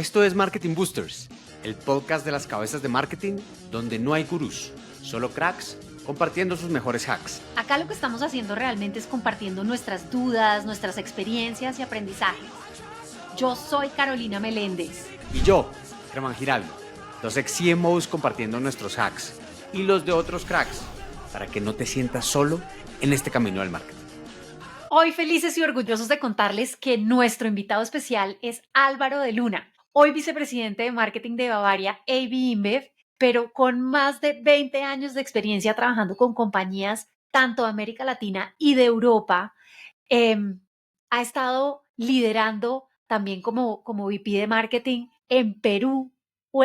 Esto es Marketing Boosters, el podcast de las cabezas de marketing donde no hay gurús, solo cracks compartiendo sus mejores hacks. Acá lo que estamos haciendo realmente es compartiendo nuestras dudas, nuestras experiencias y aprendizajes. Yo soy Carolina Meléndez. Y yo, Germán Giraldo, dos ex CMOs compartiendo nuestros hacks y los de otros cracks, para que no te sientas solo en este camino del marketing. Hoy felices y orgullosos de contarles que nuestro invitado especial es Álvaro de Luna, hoy vicepresidente de marketing de Bavaria AB InBev, pero con más de 20 años de experiencia trabajando con compañías tanto de América Latina y de Europa. Ha estado liderando también como VP de marketing en Perú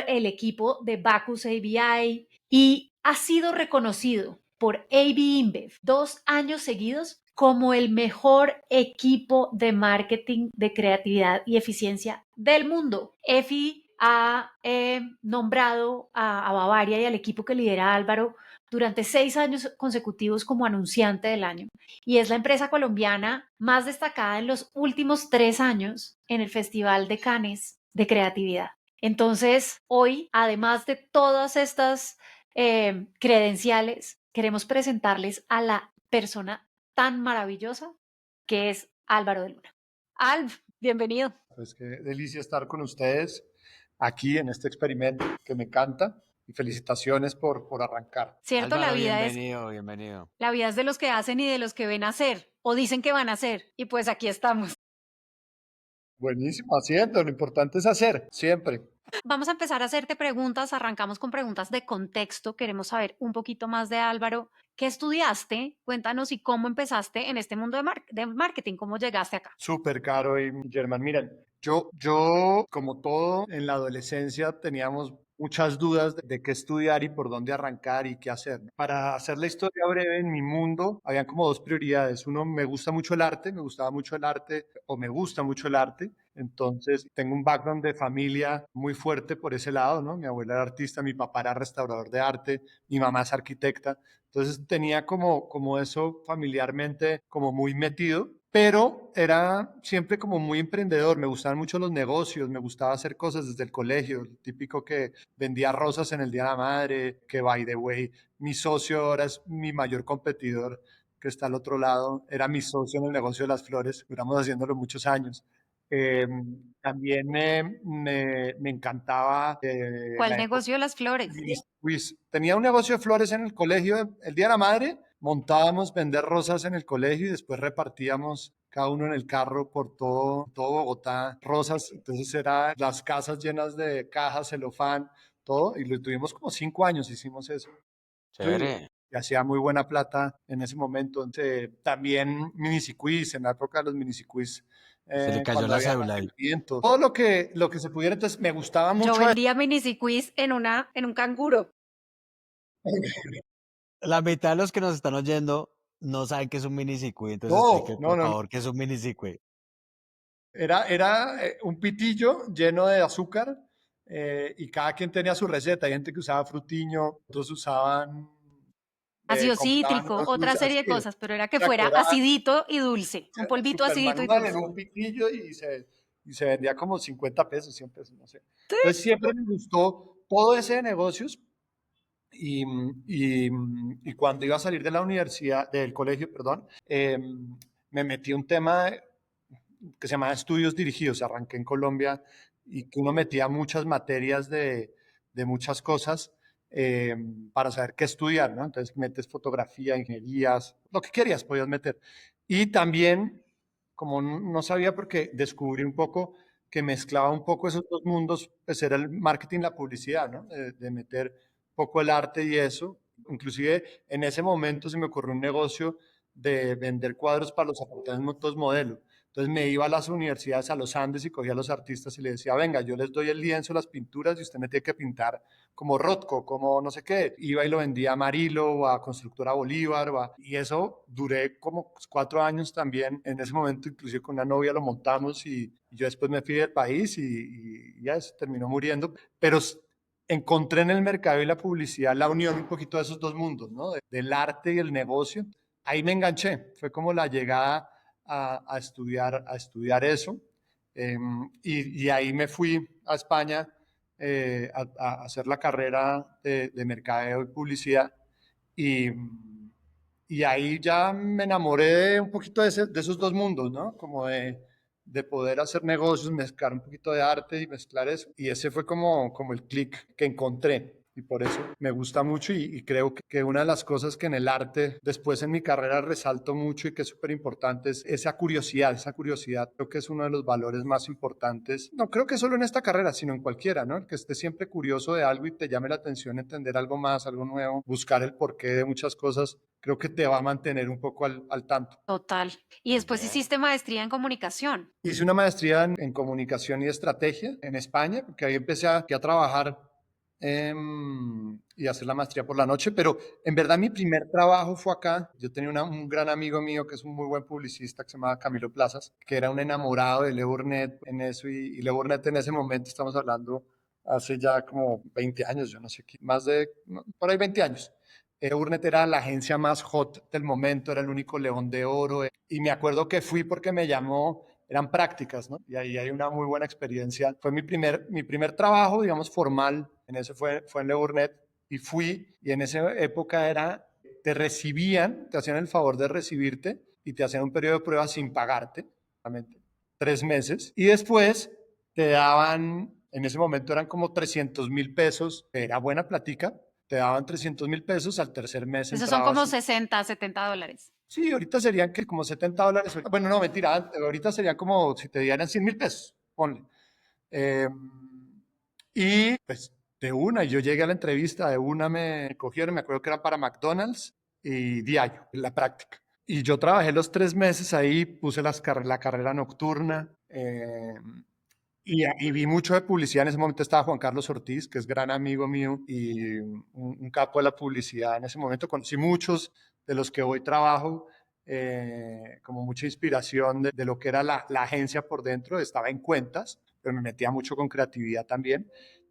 el equipo de Bacchus ABI y ha sido reconocido por AB InBev 2 años seguidos como el mejor equipo de marketing de creatividad y eficiencia del mundo. EFI ha nombrado a Bavaria y al equipo que lidera Álvaro durante 6 años consecutivos como anunciante del año y es la empresa colombiana más destacada en los últimos 3 años en el Festival de Cannes de creatividad. Entonces, hoy, además de todas estas credenciales, queremos presentarles a la persona tan maravillosa que es Álvaro de Luna. Alv, bienvenido. Pues qué delicia estar con ustedes aquí en este experimento que me encanta y felicitaciones por arrancar. Cierto, Álvaro, la vida bienvenido. La vida es de los que hacen y de los que ven hacer o dicen que van a hacer y pues aquí estamos. Buenísimo, haciendo, lo importante es hacer, siempre. Vamos a empezar a hacerte preguntas, arrancamos con preguntas de contexto, queremos saber un poquito más de Álvaro. ¿Qué estudiaste? Cuéntanos y cómo empezaste en este mundo de marketing, cómo llegaste acá. Súper caro y Germán, miren, yo como todo en la adolescencia teníamos muchas dudas de qué estudiar y por dónde arrancar y qué hacer. Para hacer la historia breve, en mi mundo habían como dos prioridades. Uno, me gusta mucho el arte, me gustaba mucho el arte o me gusta mucho el arte. Entonces, tengo un background de familia muy fuerte por ese lado, ¿no? Mi abuela era artista, mi papá era restaurador de arte, mi mamá es arquitecta. Entonces, tenía como eso familiarmente como muy metido, pero era siempre como muy emprendedor. Me gustaban mucho los negocios, me gustaba hacer cosas desde el colegio, el típico que vendía rosas en el Día de la Madre, que by the way, mi socio ahora es mi mayor competidor, que está al otro lado, era mi socio en el negocio de las flores, duramos haciéndolo muchos años. Eh, También me encantaba ¿Cuál la época negocio de las flores? de mis quiz. Tenía un negocio de flores en el colegio, el Día de la Madre, montábamos vender rosas en el colegio y después repartíamos cada uno en el carro por todo Bogotá, rosas. Entonces era las casas llenas de cajas, celofán, todo, y lo tuvimos como 5 años, hicimos eso. Chévere. Y hacía muy buena plata en ese momento. Entonces, también miniciquiz, en la época de los miniciquiz, Se le cayó cuando la había cédula ahí. eventos, todo lo que se pudiera. Entonces, me gustaba Yo mucho. vendía miniciquiz en un canguro. La mitad de los que nos están oyendo no saben qué es un minicicui, entonces explique, No, no, por no. favor, qué es un minicicui. Era un pitillo lleno de azúcar y cada quien tenía su receta. Hay gente que usaba frutiño, otros usaban, Ácido compraban cítrico, unas otra dulces, serie de así. cosas, pero era que Exacto, fuera era acidito y dulce, un polvito super acidito y manual en dulce. un pitillo y se vendía como 50 pesos, 100 pesos, no sé. Entonces siempre me gustó todo ese de negocios y, y cuando iba a salir de la universidad, del colegio, perdón, me metí un tema que se llamaba estudios dirigidos. Arranqué en Colombia y que uno metía muchas materias de muchas cosas eh, para saber qué estudiar, ¿no? Entonces metes fotografía, ingenierías, lo que querías podías meter. Y también, como no sabía, porque descubrí un poco que mezclaba un poco esos dos mundos, pues era el marketing y la publicidad, ¿no? De meter un poco el arte y eso. Inclusive en ese momento se me ocurrió un negocio de vender cuadros para los apartamentos modelo. Entonces me iba a las universidades, a los Andes y cogía a los artistas y les decía, venga, yo les doy el lienzo, las pinturas y usted me tiene que pintar como Rothko, como no sé qué. Iba y lo vendía a Marilo o a Constructora Bolívar. Y eso duré como 4 años también. En ese momento, inclusive con una novia lo montamos y yo después me fui del país y ya se terminó muriendo. Pero encontré en el mercado y la publicidad la unión un poquito de esos dos mundos, ¿no? Del arte y el negocio. Ahí me enganché. Fue como la llegada a estudiar eso. Y ahí me fui a España a hacer la carrera de mercadeo y publicidad. Y, y ahí ya me enamoré un poquito de esos dos mundos, ¿no? Como de poder hacer negocios, mezclar un poquito de arte y mezclar eso. Y ese fue como el clic que encontré. Y por eso me gusta mucho y creo que una de las cosas que en el arte, después en mi carrera resalto mucho y que es súper importante es esa curiosidad. Esa curiosidad creo que es uno de los valores más importantes. No creo que solo en esta carrera, sino en cualquiera, ¿no? El que esté siempre curioso de algo y te llame la atención entender algo más, algo nuevo, buscar el porqué de muchas cosas, creo que te va a mantener un poco al tanto. Total. Y después hiciste maestría en comunicación. Hice una maestría en comunicación y estrategia en España, porque ahí empecé a trabajar y hacer la maestría por la noche, pero en verdad mi primer trabajo fue acá. Yo tenía un gran amigo mío que es un muy buen publicista que se llama Camilo Plazas, que era un enamorado de Le Burnett en eso y Le Burnett en ese momento, estamos hablando hace ya como 20 años, yo no sé qué, más de, no, por ahí 20 años. Burnett era la agencia más hot del momento, era el único León de Oro. Y me acuerdo que fui porque me llamó, eran prácticas, ¿no? Y ahí hay una muy buena experiencia. Fue mi primer trabajo, digamos, formal, en ese fue en Le Burnett. Y fui, y en esa época era, te recibían, te hacían el favor de recibirte y te hacían un periodo de prueba sin pagarte, realmente, 3 meses. Y después te daban, en ese momento eran como 300.000 pesos, era buena platica, te daban 300.000 pesos, al tercer mes Esos son como entrabas. 60, $70. Sí, ahorita serían que como $70. Bueno, no, mentira, ahorita sería como si te dieran 100.000 pesos, ponle. Eh, y pues de una, yo llegué a la entrevista, de una me cogieron, me acuerdo que era para McDonald's y Diageo, la práctica. Y yo trabajé los 3 meses ahí, puse la carrera nocturna. Y vi mucho de publicidad. En ese momento estaba Juan Carlos Ortiz, que es gran amigo mío y un capo de la publicidad. En ese momento conocí muchos de los que hoy trabajo, como mucha inspiración de lo que era la agencia por dentro. Estaba en cuentas, pero me metía mucho con creatividad también.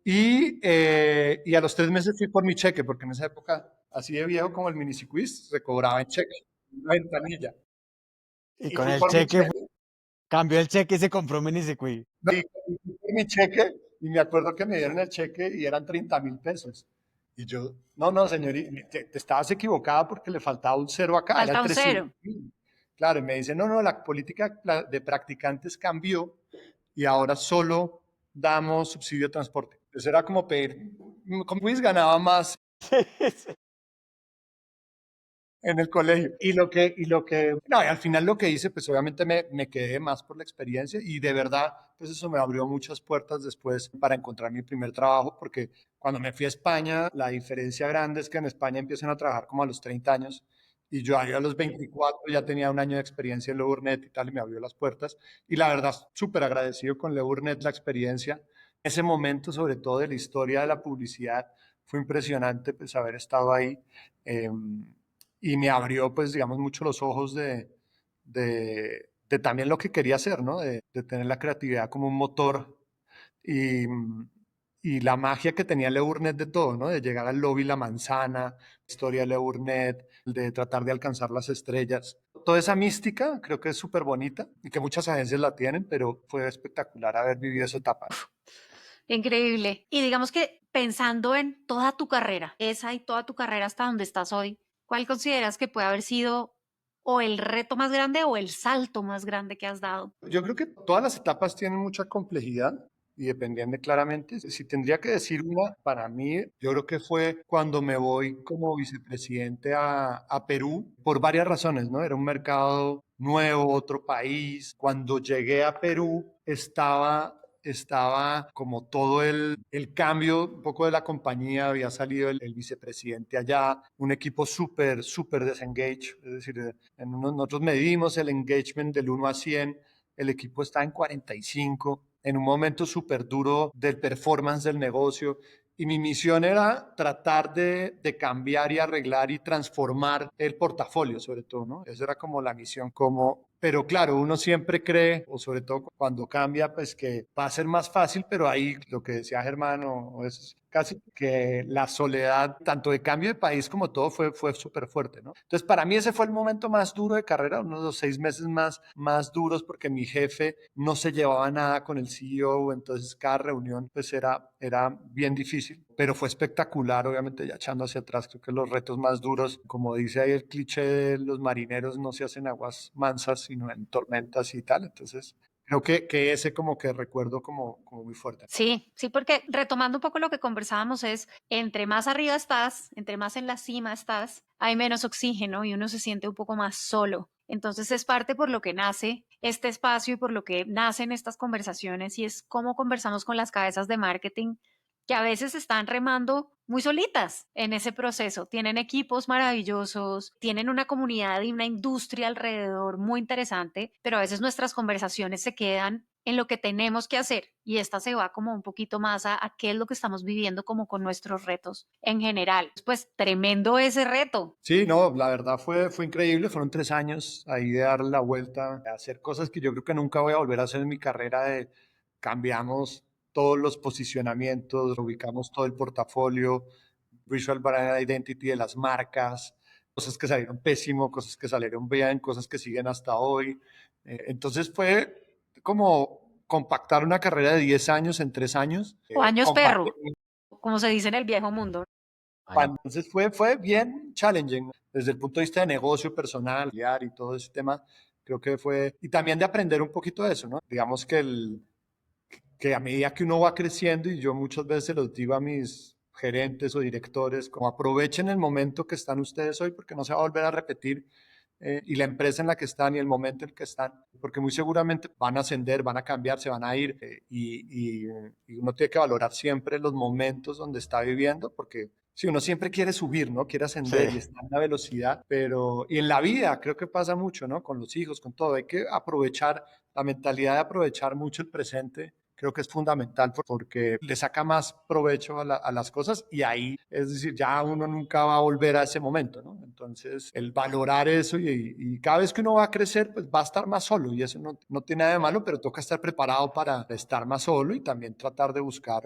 Y a los 3 meses fui por mi cheque, porque en esa época, así de viejo como el Miniciquiz, se cobraba en cheque, una ventanilla. Y Y con fui el por mi cheque, cheque. cambió el cheque y se compró un minisecuí. Y mi cheque, y me acuerdo que me dieron el cheque y eran 30.000 pesos. Y yo, no, no, señor, te estabas equivocada porque le faltaba un cero acá, eran Falta un 300 cero. mil. Claro, y me dice, no, no, la política de practicantes cambió y ahora solo damos subsidio de transporte. Eso era como pedir, como Luis ganaba más en el colegio. No, y al final lo que hice, pues obviamente me quedé más por la experiencia y de verdad, pues eso me abrió muchas puertas después para encontrar mi primer trabajo, porque cuando me fui a España, la diferencia grande es que en España empiezan a trabajar como a los 30 años y yo ahí a los 24 ya tenía un año de experiencia en Le Burnett y tal, y me abrió las puertas. Y la verdad, súper agradecido con Le Burnett la experiencia. Ese momento, sobre todo de la historia de la publicidad, fue impresionante pues haber estado ahí. Y me abrió, pues, digamos, mucho los ojos de también lo que quería hacer, ¿no? De tener la creatividad como un motor y, y la magia que tenía Le Burnett de todo, ¿no? De llegar al lobby La Manzana, historia de Le Burnett, de tratar de alcanzar las estrellas. Toda esa mística creo que es súper bonita y que muchas agencias la tienen, pero fue espectacular haber vivido esa etapa. Increíble. Y digamos que pensando en toda tu carrera, esa y toda tu carrera hasta donde estás hoy, ¿cuál consideras que puede haber sido o el reto más grande o el salto más grande que has dado? Yo creo que todas las etapas tienen mucha complejidad y dependen claramente. Si tendría que decir una, para mí, yo creo que fue cuando me voy como vicepresidente a Perú, por varias razones, ¿no? Era un mercado nuevo, otro país. Cuando llegué a Perú, estaba como todo el cambio un poco de la compañía, había salido el vicepresidente allá, un equipo súper, súper desengaged, es decir, nosotros medimos el engagement del 1 a 100, el equipo está en 45, en un momento súper duro del performance del negocio. Y mi misión era tratar de cambiar y arreglar y transformar el portafolio, sobre todo, ¿no? Esa era como la misión, pero claro, uno siempre cree, o sobre todo cuando cambia, pues que va a ser más fácil, pero ahí lo que decía Germán, casi que la soledad, tanto de cambio de país como todo, fue súper fuerte, ¿no? Entonces, para mí ese fue el momento más duro de carrera, uno de los 6 meses más duros, porque mi jefe no se llevaba nada con el CEO, entonces cada reunión pues era bien difícil, pero fue espectacular, obviamente ya echando hacia atrás, creo que los retos más duros, como dice ahí el cliché de los marineros, no se hacen aguas mansas, sino en tormentas y tal, entonces creo que ese como que recuerdo como muy fuerte. Sí, sí, porque retomando un poco lo que conversábamos es, entre más arriba estás, entre más en la cima estás, hay menos oxígeno y uno se siente un poco más solo. Entonces es parte por lo que nace este espacio y por lo que nacen estas conversaciones y es cómo conversamos con las cabezas de marketing que a veces están remando muy solitas en ese proceso. Tienen equipos maravillosos, tienen una comunidad y una industria alrededor muy interesante, pero a veces nuestras conversaciones se quedan en lo que tenemos que hacer y esta se va como un poquito más a qué es lo que estamos viviendo como con nuestros retos en general. Pues tremendo ese reto. Sí, no, la verdad fue increíble, fueron 3 años ahí de darle la vuelta, de hacer cosas que yo creo que nunca voy a volver a hacer en mi carrera, de cambiamos todos los posicionamientos, ubicamos todo el portafolio, Visual Brand Identity de las marcas, cosas que salieron pésimo, cosas que salieron bien, cosas que siguen hasta hoy. Entonces fue como compactar una carrera de 10 años en 3 años, O años compartir. perro, como se dice en el viejo mundo. Año. Entonces fue bien challenging desde el punto de vista de negocio personal y todo ese tema. Creo que fue, y también de aprender un poquito de eso, ¿no? Digamos que a medida que uno va creciendo, y yo muchas veces los digo a mis gerentes o directores, como aprovechen el momento que están ustedes hoy porque no se va a volver a repetir, y la empresa en la que están y el momento en el que están, porque muy seguramente van a ascender, van a cambiar, se van a ir, y uno tiene que valorar siempre los momentos donde está viviendo, porque si uno siempre quiere subir, ¿no? Quiere Sí, ascender y está en la velocidad, pero, y en la vida creo que pasa mucho, ¿no? Con los hijos, con todo, hay que aprovechar, la mentalidad de aprovechar mucho el presente. Creo que es fundamental porque le saca más provecho a las cosas y ahí, es decir, ya uno nunca va a volver a ese momento, ¿no? Entonces, el valorar eso y cada vez que uno va a crecer, pues va a estar más solo y eso no tiene nada de malo, pero toca estar preparado para estar más solo y también tratar de buscar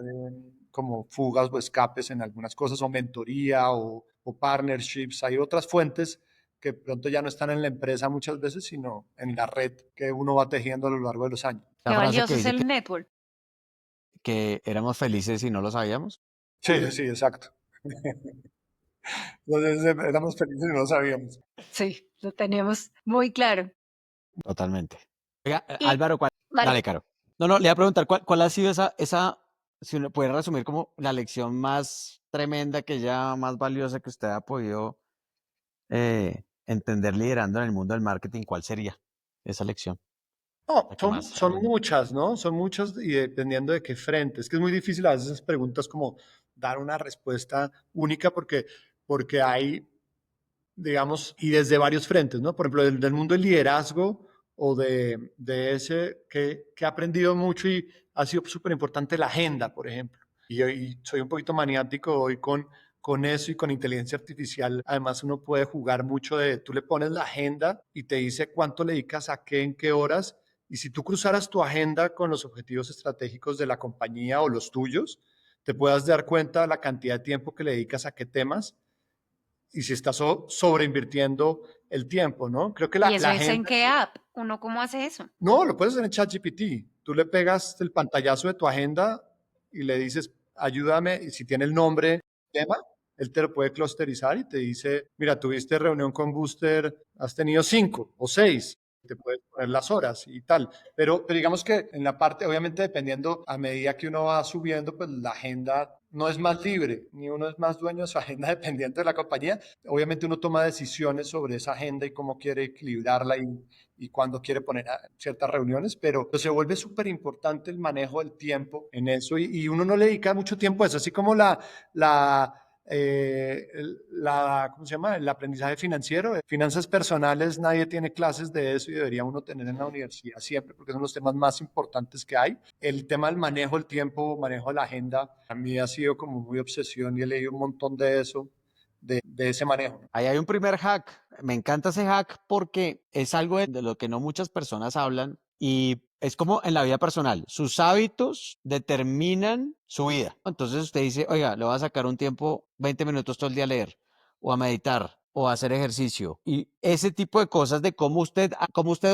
como fugas o escapes en algunas cosas o mentoría o partnerships. Hay otras fuentes que pronto ya no están en la empresa muchas veces, sino en la red que uno va tejiendo a lo largo de los años. Qué la frase que valioso es dice el network. que éramos felices y no lo sabíamos. Sí, sí, exacto. Entonces éramos felices y no lo sabíamos. Sí, lo tenemos muy claro. Totalmente. Oiga, Y, Álvaro, vale, dale, Caro. No, le iba a preguntar, ¿cuál ha sido si uno puede resumir como la lección más tremenda más valiosa que usted ha podido entender liderando en el mundo del marketing? ¿Cuál sería esa lección? No, La que son, más son aprendió. muchas, ¿no? Son muchas y dependiendo de qué frente. Es que es muy difícil a veces esas preguntas como dar una respuesta única porque hay, digamos, y desde varios frentes, ¿no? Por ejemplo, del mundo del liderazgo o de ese que he aprendido mucho y ha sido súper importante la agenda, por ejemplo. Y soy un poquito maniático hoy con eso y con inteligencia artificial. Además, uno puede jugar mucho tú le pones la agenda y te dice cuánto le dedicas a qué, en qué horas. Y si tú cruzaras tu agenda con los objetivos estratégicos de la compañía o los tuyos, te puedas dar cuenta de la cantidad de tiempo que le dedicas a qué temas y si estás sobreinvirtiendo el tiempo, ¿no? Creo que ¿y eso la es en agenda, qué app? ¿Uno cómo hace eso? no, lo puedes hacer en ChatGPT. Tú le pegas el pantallazo de tu agenda y le dices, ayúdame, y si tiene el nombre, tema, él te lo puede clusterizar y te dice, mira, tuviste reunión con Booster, has tenido 5 o 6, te puedes poner las horas y tal. Pero digamos que en la parte, obviamente dependiendo, a medida que uno va subiendo, pues la agenda no es más libre, ni uno es más dueño de su agenda dependiente de la compañía. Obviamente uno toma decisiones sobre esa agenda y cómo quiere equilibrarla y cuándo quiere poner ciertas reuniones, pero se vuelve súper importante el manejo del tiempo en eso y uno no le dedica mucho tiempo a eso, así como la ¿cómo se llama? El aprendizaje financiero, finanzas personales, nadie tiene clases de eso y debería uno tener en la universidad siempre porque son los temas más importantes que hay. El tema del manejo del tiempo, manejo de la agenda, a mí ha sido como muy obsesión y he leído un montón de eso, de ese manejo. Ahí hay un primer hack. Me encanta ese hack porque es algo de lo que no muchas personas hablan y Es como en la vida personal, sus hábitos determinan su vida. Entonces usted dice, oiga, le voy a sacar un tiempo, 20 minutos todo el día a leer, o a meditar, o a hacer ejercicio. Y ese tipo de cosas de cómo usted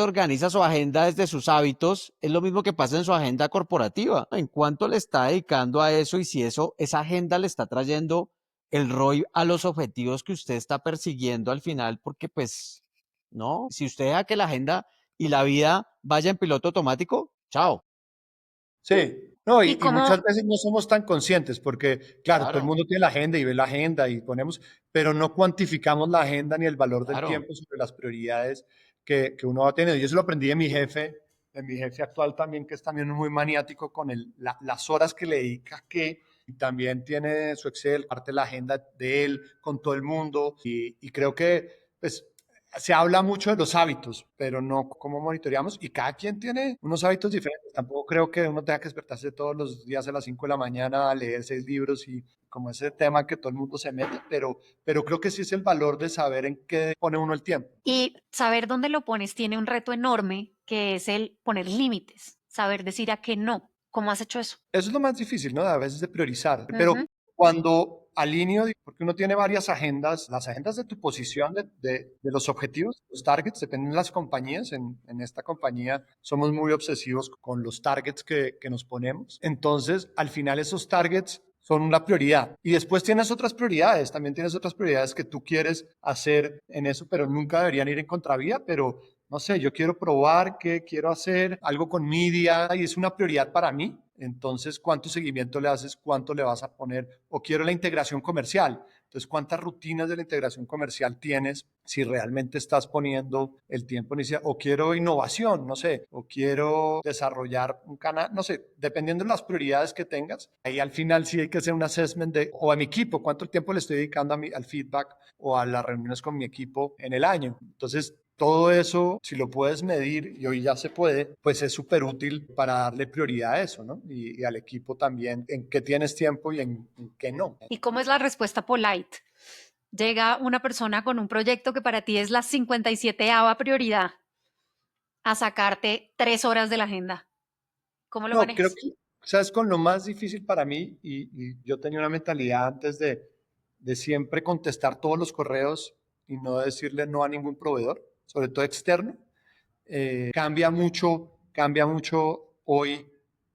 organiza su agenda desde sus hábitos, es lo mismo que pasa en su agenda corporativa. En cuánto le está dedicando a eso y si esa agenda le está trayendo el ROI a los objetivos que usted está persiguiendo al final, porque pues, no, si usted deja que la agenda y la vida vaya en piloto automático, chao. Sí, no, Y y muchas como, veces no somos tan conscientes porque, claro, todo el Claro, mundo tiene la agenda y ve la agenda y ponemos, pero no cuantificamos la agenda ni el valor del claro. tiempo sobre las prioridades que uno va a tener. Yo eso lo aprendí de mi jefe actual también, que es también muy maniático con las horas que le dedica a qué, y también tiene su Excel, parte de la agenda de él con todo el mundo, y creo que, pues, se habla mucho de los hábitos, pero no cómo monitoreamos y cada quien tiene unos hábitos diferentes. Tampoco creo que uno tenga que despertarse todos los días a las 5 de la mañana a leer 6 libros y como ese tema que todo el mundo se mete, pero creo que sí es el valor de saber en qué pone uno el tiempo. y saber dónde lo pones tiene un reto enorme, que es el poner límites, saber decir a qué no. ¿Cómo has hecho eso? Eso es lo más difícil, ¿no? A veces de priorizar. Pero Ujú. cuando alineo, porque uno tiene varias agendas, las agendas de tu posición, de los objetivos, los targets, dependen de las compañías. En esta compañía somos muy obsesivos con los targets que nos ponemos. Entonces, al final esos targets son una prioridad. Y después tienes otras prioridades, también tienes otras prioridades que tú quieres hacer en eso, pero nunca deberían ir en contravía, pero no sé, yo quiero probar que quiero hacer algo con media y es una prioridad para mí. Entonces, ¿cuánto seguimiento le haces? ¿Cuánto le vas a poner? O quiero la integración comercial. Entonces, ¿cuántas rutinas de la integración comercial tienes si realmente estás poniendo el tiempo inicial? O quiero innovación, no sé, o quiero desarrollar un canal, no sé, dependiendo de las prioridades que tengas. Ahí al final sí hay que hacer un assessment o a mi equipo, cuánto tiempo le estoy dedicando al feedback o a las reuniones con mi equipo en el año. Entonces, todo eso, si lo puedes medir, y hoy ya se puede, pues es súper útil para darle prioridad a eso, ¿no? Y al equipo también, en qué tienes tiempo y en qué no. ¿Y cómo es la respuesta polite? Llega una persona con un proyecto que para ti es la 57ª prioridad a sacarte 3 horas de la agenda. ¿Cómo lo No, creo manejas? que, ¿sabes? Con lo más difícil para mí, y yo tenía una mentalidad antes de siempre contestar todos los correos y no decirle no a ningún proveedor, sobre todo externo. Cambia mucho hoy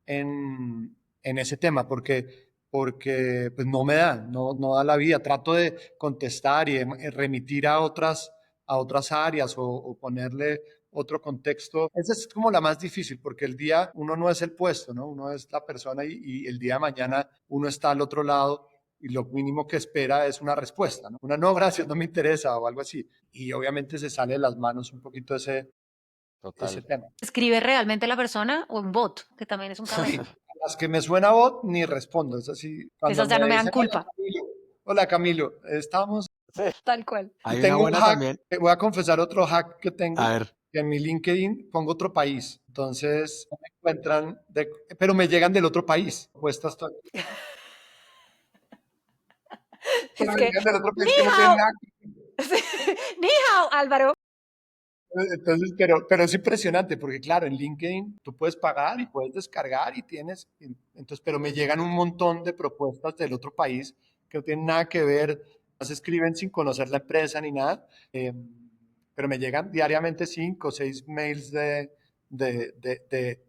en ese tema, porque pues no me da, no da la vida. Trato de contestar y de remitir a otras áreas o ponerle otro contexto. Esa es como la más difícil, porque el día uno no es el puesto, ¿no? Uno es la persona y el día de mañana uno está al otro lado y lo mínimo que espera es una respuesta, ¿no? Una no, gracias, no me interesa o algo así. Y obviamente se sale de las manos un poquito ese Total. tema. ¿Escribe realmente la persona o un bot, que también es un Sí, camello? a las que me suena bot ni respondo. Es así, cuando Esas ya no me me dan dicen, culpa. Hola Camilo, estamos Sí. Tal cual. y Hay una tengo un buena hack, también. voy a confesar otro hack que A tengo, ver, que en mi LinkedIn pongo otro país. Entonces no me encuentran, pero me llegan del otro país. Puestas todas, pero Es me que, llegan del otro ni país que no tienen hao, nada. ni hao, Álvaro. Entonces, pero es impresionante porque claro, en LinkedIn tú puedes pagar y puedes descargar y tienes, entonces, pero me llegan un montón de propuestas del otro país que no tienen nada que ver, no se escriben sin conocer la empresa ni nada, eh, pero me llegan diariamente 5 o 6 mails de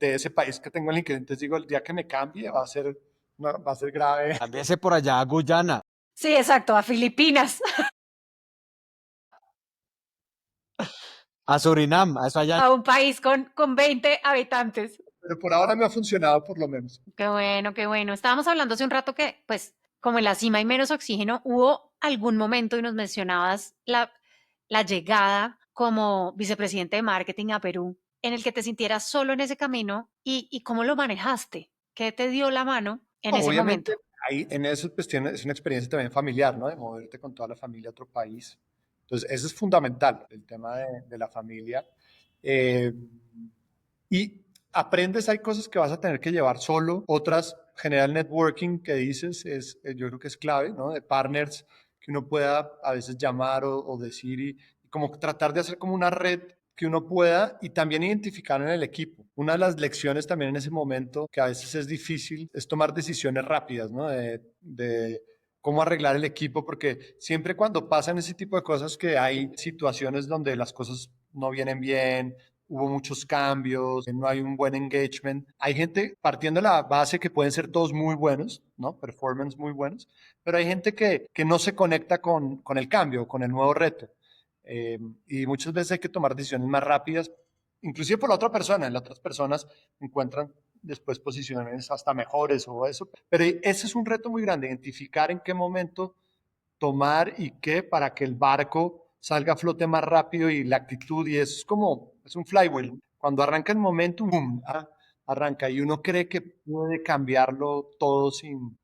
ese país que tengo en LinkedIn. Entonces digo, el día que me cambie va a ser grave. cámbiese por allá a Guyana, Sí, exacto, a Filipinas, a Surinam, a eso allá. a un país con 20 habitantes. Pero por ahora me ha funcionado por lo menos. Qué bueno, qué bueno. Estábamos hablando hace un rato que, pues, como en la cima hay menos oxígeno, hubo algún momento y nos mencionabas la llegada como vicepresidente de marketing a Perú, en el que te sintieras solo en ese camino y cómo lo manejaste. ¿Qué te dio la mano en ese Obviamente, momento? ahí en eso pues, es una experiencia también familiar, ¿no? De moverte con toda la familia a otro país. Entonces, eso es fundamental, el tema de la familia. Eh, y aprendes, hay cosas que vas a tener que llevar solo, otras, general networking que dices, yo creo que es clave, ¿no? De partners que uno pueda a veces llamar o decir y como tratar de hacer como una red que uno pueda y también identificar en el equipo. Una de las lecciones también en ese momento, que a veces es difícil, es tomar decisiones rápidas, ¿no? De cómo arreglar el equipo, porque siempre cuando pasan ese tipo de cosas que hay situaciones donde las cosas no vienen bien, hubo muchos cambios, no hay un buen engagement. Hay gente partiendo de la base que pueden ser todos muy buenos, ¿no? Performance muy buenos, pero hay gente que no se conecta con el cambio, con el nuevo reto. Y muchas veces hay que tomar decisiones más rápidas, inclusive por la otra persona. Las otras personas encuentran después posiciones hasta mejores o eso. Pero ese es un reto muy grande, identificar en qué momento tomar y qué para que el barco salga a flote más rápido y la actitud, y eso es como, es un flywheel. Cuando arranca el momento, ¡boom! Arranca y uno cree que puede cambiarlo todo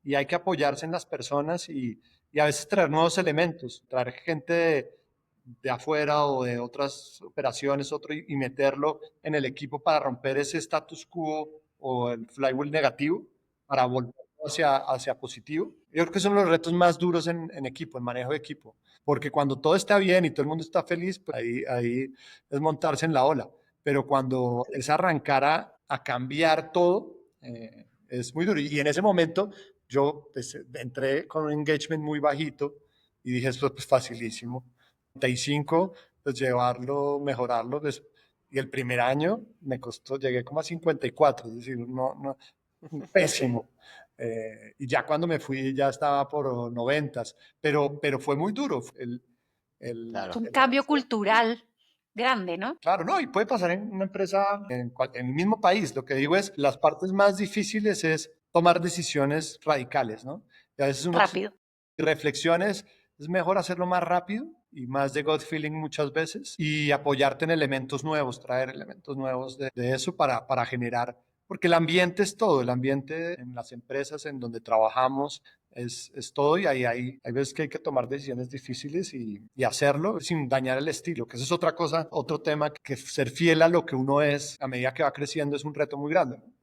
y hay que apoyarse en las personas y a veces traer nuevos elementos, traer gente de afuera o de otras operaciones y meterlo en el equipo para romper ese status quo o el flywheel negativo para volver hacia positivo. Yo creo que son los retos más duros en equipo, en manejo de equipo, porque cuando todo está bien y todo el mundo está feliz, pues ahí es montarse en la ola, pero cuando es arrancar a cambiar todo, es muy duro. Y en ese momento yo pues, entré con un engagement muy bajito y dije, esto es pues, facilísimo. 35, pues llevarlo, mejorarlo. Pues, y el primer año me costó, llegué como a 54, es decir, no, pésimo. Y ya cuando me fui ya estaba por 90, pero fue muy duro. Es un cambio cultural grande, ¿no? Claro, no, y puede pasar en una empresa en el mismo país. Lo que digo es, las partes más difíciles es tomar decisiones radicales, ¿no? Y a veces uno Rápido. reflexiones, es mejor hacerlo más rápido y más de gut feeling muchas veces y apoyarte en elementos nuevos, traer elementos nuevos de eso para generar, porque el ambiente es todo, el ambiente en las empresas en donde trabajamos es todo y ahí hay veces que hay que tomar decisiones difíciles y hacerlo sin dañar el estilo, que eso es otra cosa, otro tema, que ser fiel a lo que uno es a medida que va creciendo es un reto muy grande, ¿no?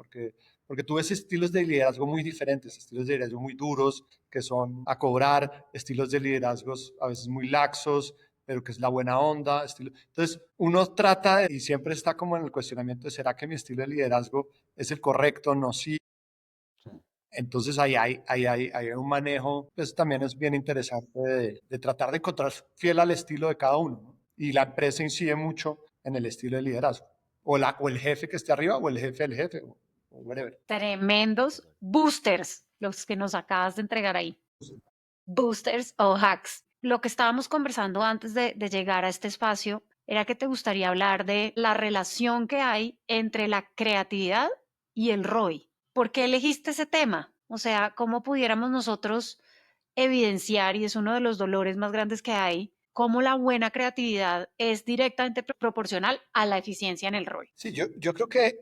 Porque tú ves estilos de liderazgo muy diferentes, estilos de liderazgo muy duros, que son a cobrar, estilos de liderazgos a veces muy laxos, pero que es la buena onda. Entonces, uno trata y siempre está como en el cuestionamiento de, ¿será que mi estilo de liderazgo es el correcto? No, sí. Entonces, ahí hay un manejo, pues también es bien interesante de tratar de encontrar fiel al estilo de cada uno, ¿no? Y la empresa incide mucho en el estilo de liderazgo. O el jefe que esté arriba, o el jefe del jefe, o whatever. Tremendos boosters los que nos acabas de entregar ahí. Boosters o hacks. Lo que estábamos conversando antes de llegar a este espacio era que te gustaría hablar de la relación que hay entre la creatividad y el ROI. ¿Por qué elegiste ese tema? O sea, ¿cómo pudiéramos nosotros evidenciar, y es uno de los dolores más grandes que hay, cómo la buena creatividad es directamente proporcional a la eficiencia en el ROI? Sí, yo creo que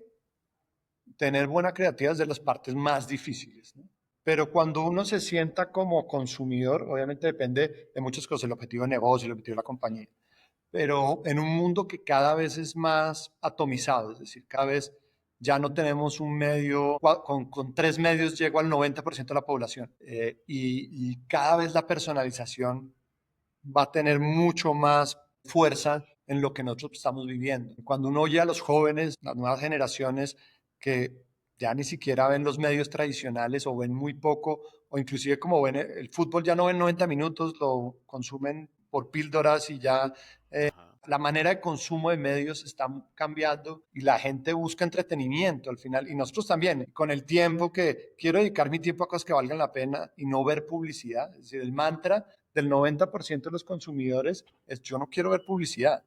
tener buena creatividad es de las partes más difíciles, ¿no? Pero cuando uno se sienta como consumidor, obviamente depende de muchas cosas, el objetivo de negocio, el objetivo de la compañía, pero en un mundo que cada vez es más atomizado, es decir, cada vez ya no tenemos un medio, con 3 medios llego al 90% de la población, y cada vez la personalización va a tener mucho más fuerza en lo que nosotros estamos viviendo. Cuando uno oye a los jóvenes, las nuevas generaciones que ya ni siquiera ven los medios tradicionales o ven muy poco, o inclusive como ven el fútbol ya no ven 90 minutos, lo consumen por píldoras y ya la manera de consumo de medios está cambiando y la gente busca entretenimiento al final, y nosotros también, con el tiempo que quiero dedicar mi tiempo a cosas que valgan la pena y no ver publicidad. Es decir, el mantra del 90% de los consumidores es yo no quiero ver publicidad.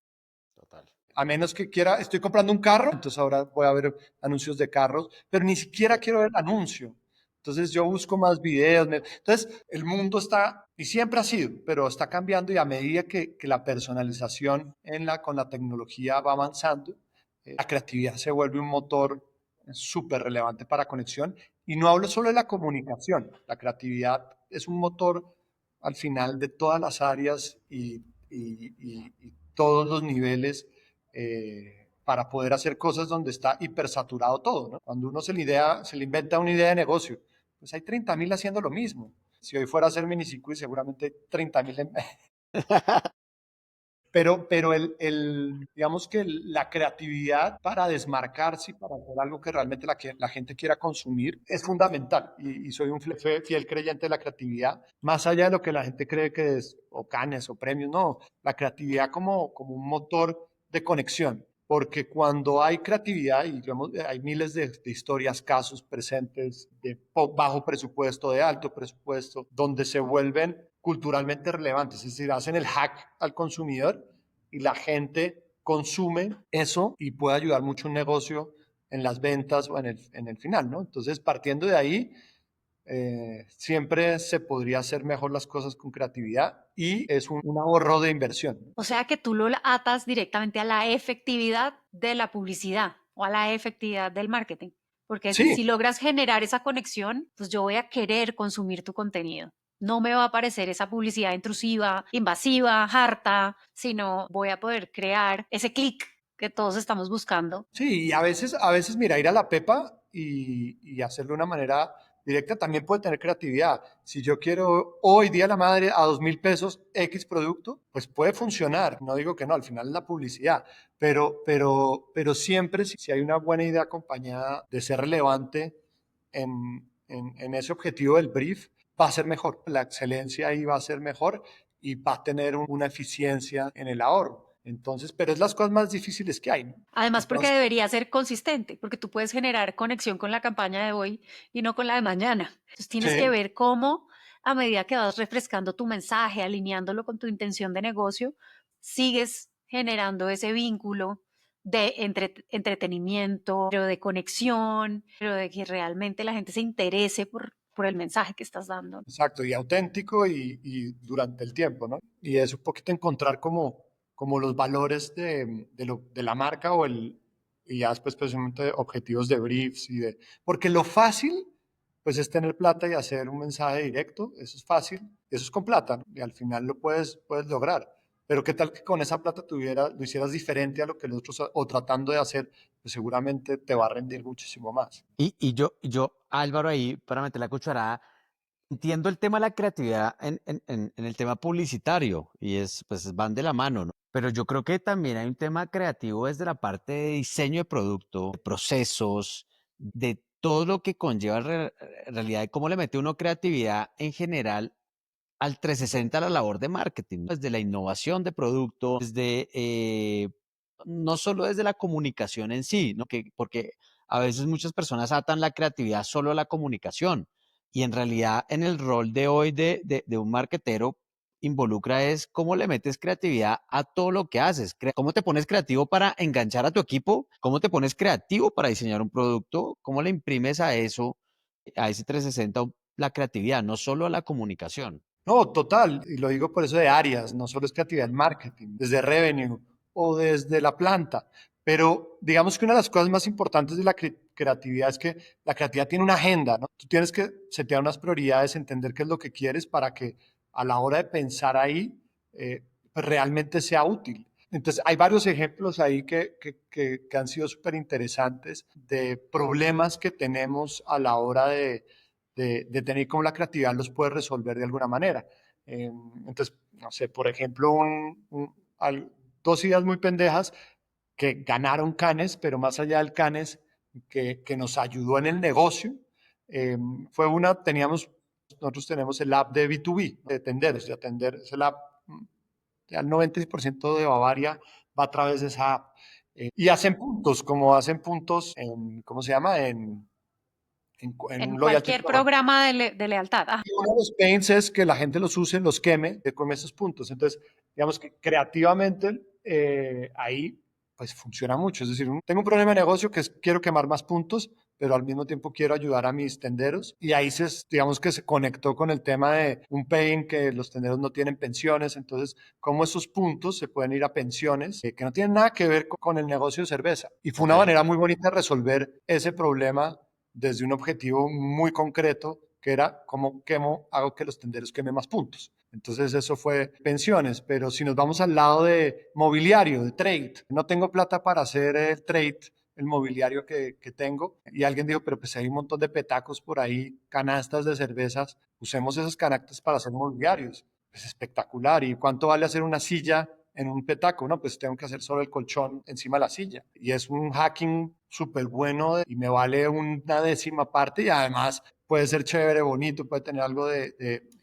Total. A menos que quiera, estoy comprando un carro, entonces ahora voy a ver anuncios de carros, pero ni siquiera quiero ver el anuncio. Entonces yo busco más videos. Entonces el mundo está, y siempre ha sido, pero está cambiando y a medida que la personalización con la tecnología va avanzando, la creatividad se vuelve un motor súper relevante para conexión. Y no hablo solo de la comunicación, la creatividad es un motor al final de todas las áreas y todos los niveles para poder hacer cosas donde está hipersaturado todo, ¿no? Cuando uno se le inventa una idea de negocio, pues hay 30.000 haciendo lo mismo. Si hoy fuera a hacer minicircuit, seguramente hay 30.000 pero digamos que la creatividad para desmarcarse y para hacer algo que realmente la gente quiera consumir es fundamental. Y soy un fiel creyente de la creatividad, más allá de lo que la gente cree que es, o canes o premios, no, la creatividad como un motor de conexión. Porque cuando hay creatividad, y hay miles de historias, casos presentes de bajo presupuesto, de alto presupuesto, donde se vuelven culturalmente relevantes, es decir, hacen el hack al consumidor y la gente consume eso y puede ayudar mucho un negocio en las ventas o en el final, ¿no? Entonces, partiendo de ahí, siempre se podría hacer mejor las cosas con creatividad y es un ahorro de inversión. O sea que tú lo atas directamente a la efectividad de la publicidad o a la efectividad del marketing. Porque Sí, si logras generar esa conexión, pues yo voy a querer consumir tu contenido. No me va a parecer esa publicidad intrusiva, invasiva, harta, sino voy a poder crear ese clic que todos estamos buscando. sí, y a veces, mira, ir a la pepa y hacerlo de una manera directa también puede tener creatividad. Si yo quiero hoy día la madre a 2.000 pesos X producto, pues puede funcionar. No digo que no, al final es la publicidad, pero siempre si hay una buena idea acompañada de ser relevante en ese objetivo del brief, va a ser mejor. La excelencia ahí va a ser mejor y va a tener una eficiencia en el ahorro. Entonces, pero es las cosas más difíciles que hay, ¿no? Además, porque Entonces, debería ser consistente, porque tú puedes generar conexión con la campaña de hoy y no con la de mañana. Entonces, tienes que sí, ver cómo, a medida que vas refrescando tu mensaje, alineándolo con tu intención de negocio, sigues generando ese vínculo de entretenimiento, pero de conexión, pero de que realmente la gente se interese por el mensaje que estás dando. exacto, y auténtico y durante el tiempo, ¿no? Y es un poquito encontrar como los valores de la marca y ya después precisamente objetivos de briefs porque lo fácil pues es tener plata y hacer un mensaje directo, eso es fácil, eso es con plata, ¿no? Y al final lo puedes lograr. Pero qué tal que con esa plata lo hicieras diferente a lo que los otros, o tratando de hacer, pues seguramente te va a rendir muchísimo más. Y yo, Álvaro, ahí para meter la cucharada, entiendo el tema de la creatividad en el tema publicitario y pues van de la mano, ¿no? Pero yo creo que también hay un tema creativo desde la parte de diseño de producto, de procesos, de todo lo que conlleva en realidad de cómo le mete uno creatividad en general al 360 a la labor de marketing, desde la innovación de producto, desde no solo desde la comunicación en sí, ¿no? Porque a veces muchas personas atan la creatividad solo a la comunicación y en realidad en el rol de hoy de un marketero involucra es cómo le metes creatividad a todo lo que haces, cómo te pones creativo para enganchar a tu equipo, cómo te pones creativo para diseñar un producto, cómo le imprimes a eso, a ese 360 la creatividad, no solo a la comunicación. No, total, y lo digo por eso de áreas, no solo es creatividad en marketing, desde revenue o desde la planta, pero digamos que una de las cosas más importantes de la creatividad es que la creatividad tiene una agenda, ¿no? Tú tienes que setear unas prioridades, entender qué es lo que quieres para que a la hora de pensar ahí, pues realmente sea útil. Entonces, hay varios ejemplos ahí que han sido súper interesantes de problemas que tenemos a la hora de tener cómo la creatividad los puede resolver de alguna manera. Entonces, no sé, por ejemplo, dos ideas muy pendejas que ganaron Cannes, pero más allá del Cannes, que nos ayudó en el negocio, fue nosotros tenemos el app de B2B, de atender, es el app, ya el 90% de Bavaria va a través de esa app. Y hacen puntos, como hacen puntos en, ¿cómo se llama? En En un loyalty cualquier program. programa de lealtad. Y uno de los pains es que la gente los use, los queme con esos puntos. Entonces, digamos que creativamente ahí pues funciona mucho. Es decir, tengo un problema de negocio que es quiero quemar más puntos, pero al mismo tiempo quiero ayudar a mis tenderos. Y ahí digamos que se conectó con el tema de un pain que los tenderos no tienen pensiones. Entonces, cómo esos puntos se pueden ir a pensiones que no tienen nada que ver con el negocio de cerveza. Y fue una Ok. manera muy bonita de resolver ese problema desde un objetivo muy concreto que era hago que los tenderos quemen más puntos. Entonces eso fue pensiones, pero si nos vamos al lado de mobiliario, de trade, no tengo plata para hacer el trade, el mobiliario que tengo, y alguien dijo, pero pues hay un montón de petacos por ahí, canastas de cervezas, usemos esas canastas para hacer mobiliarios. Es espectacular. ¿Y cuánto vale hacer una silla en un petaco, no, pues tengo que hacer solo el colchón encima de la silla. Y es un hacking súper bueno y me vale una décima parte y además puede ser chévere, bonito, puede tener algo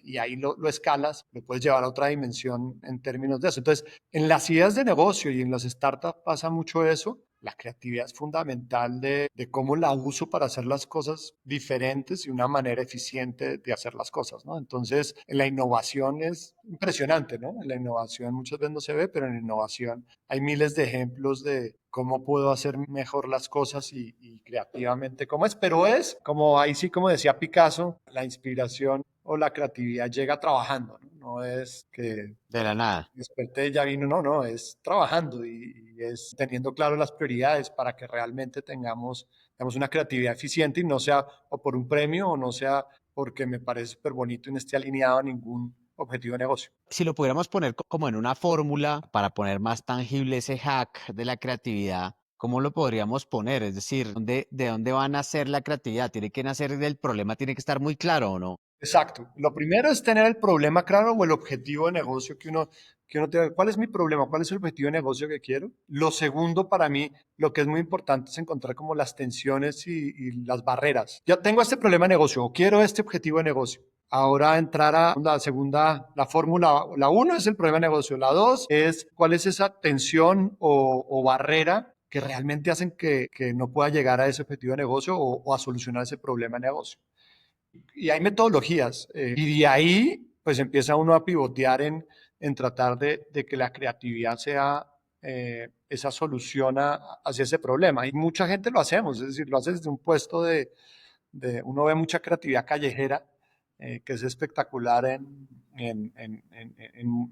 y ahí lo escalas, lo puedes llevar a otra dimensión en términos de eso. Entonces, en las ideas de negocio y en las startups pasa mucho eso. La creatividad es fundamental de cómo la uso para hacer las cosas diferentes y una manera eficiente de hacer las cosas, ¿no? Entonces, en la innovación es impresionante, ¿no? En la innovación muchas veces no se ve, pero en la innovación hay miles de ejemplos de cómo puedo hacer mejor las cosas y creativamente cómo es. Pero es, como ahí sí, como decía Picasso, la inspiración o la creatividad llega trabajando, ¿no? No es que De la nada. desperté y ya vino, no, es trabajando y es teniendo claro las prioridades para que realmente tengamos una creatividad eficiente y no sea o por un premio o no sea porque me parece súper bonito y no esté alineado a ningún objetivo de negocio. Si lo pudiéramos poner como en una fórmula para poner más tangible ese hack de la creatividad, ¿cómo lo podríamos poner? Es decir, ¿de dónde va a nacer la creatividad? ¿Tiene que nacer del problema? ¿Tiene que estar muy claro o no? Exacto. Lo primero es tener el problema claro o el objetivo de negocio que uno tiene. ¿Cuál es mi problema? ¿Cuál es el objetivo de negocio que quiero? Lo segundo, para mí, lo que es muy importante es encontrar como las tensiones y las barreras. Ya tengo este problema de negocio o quiero este objetivo de negocio. Ahora entrar a la segunda, la fórmula, la uno es el problema de negocio, la dos es cuál es esa tensión o barrera que realmente hacen que no pueda llegar a ese objetivo de negocio o a solucionar ese problema de negocio. Y hay metodologías y de ahí pues empieza uno a pivotear en tratar de que la creatividad sea esa solución hacia ese problema. Y mucha gente lo hacemos, es decir, lo hace desde un puesto uno ve mucha creatividad callejera que es espectacular en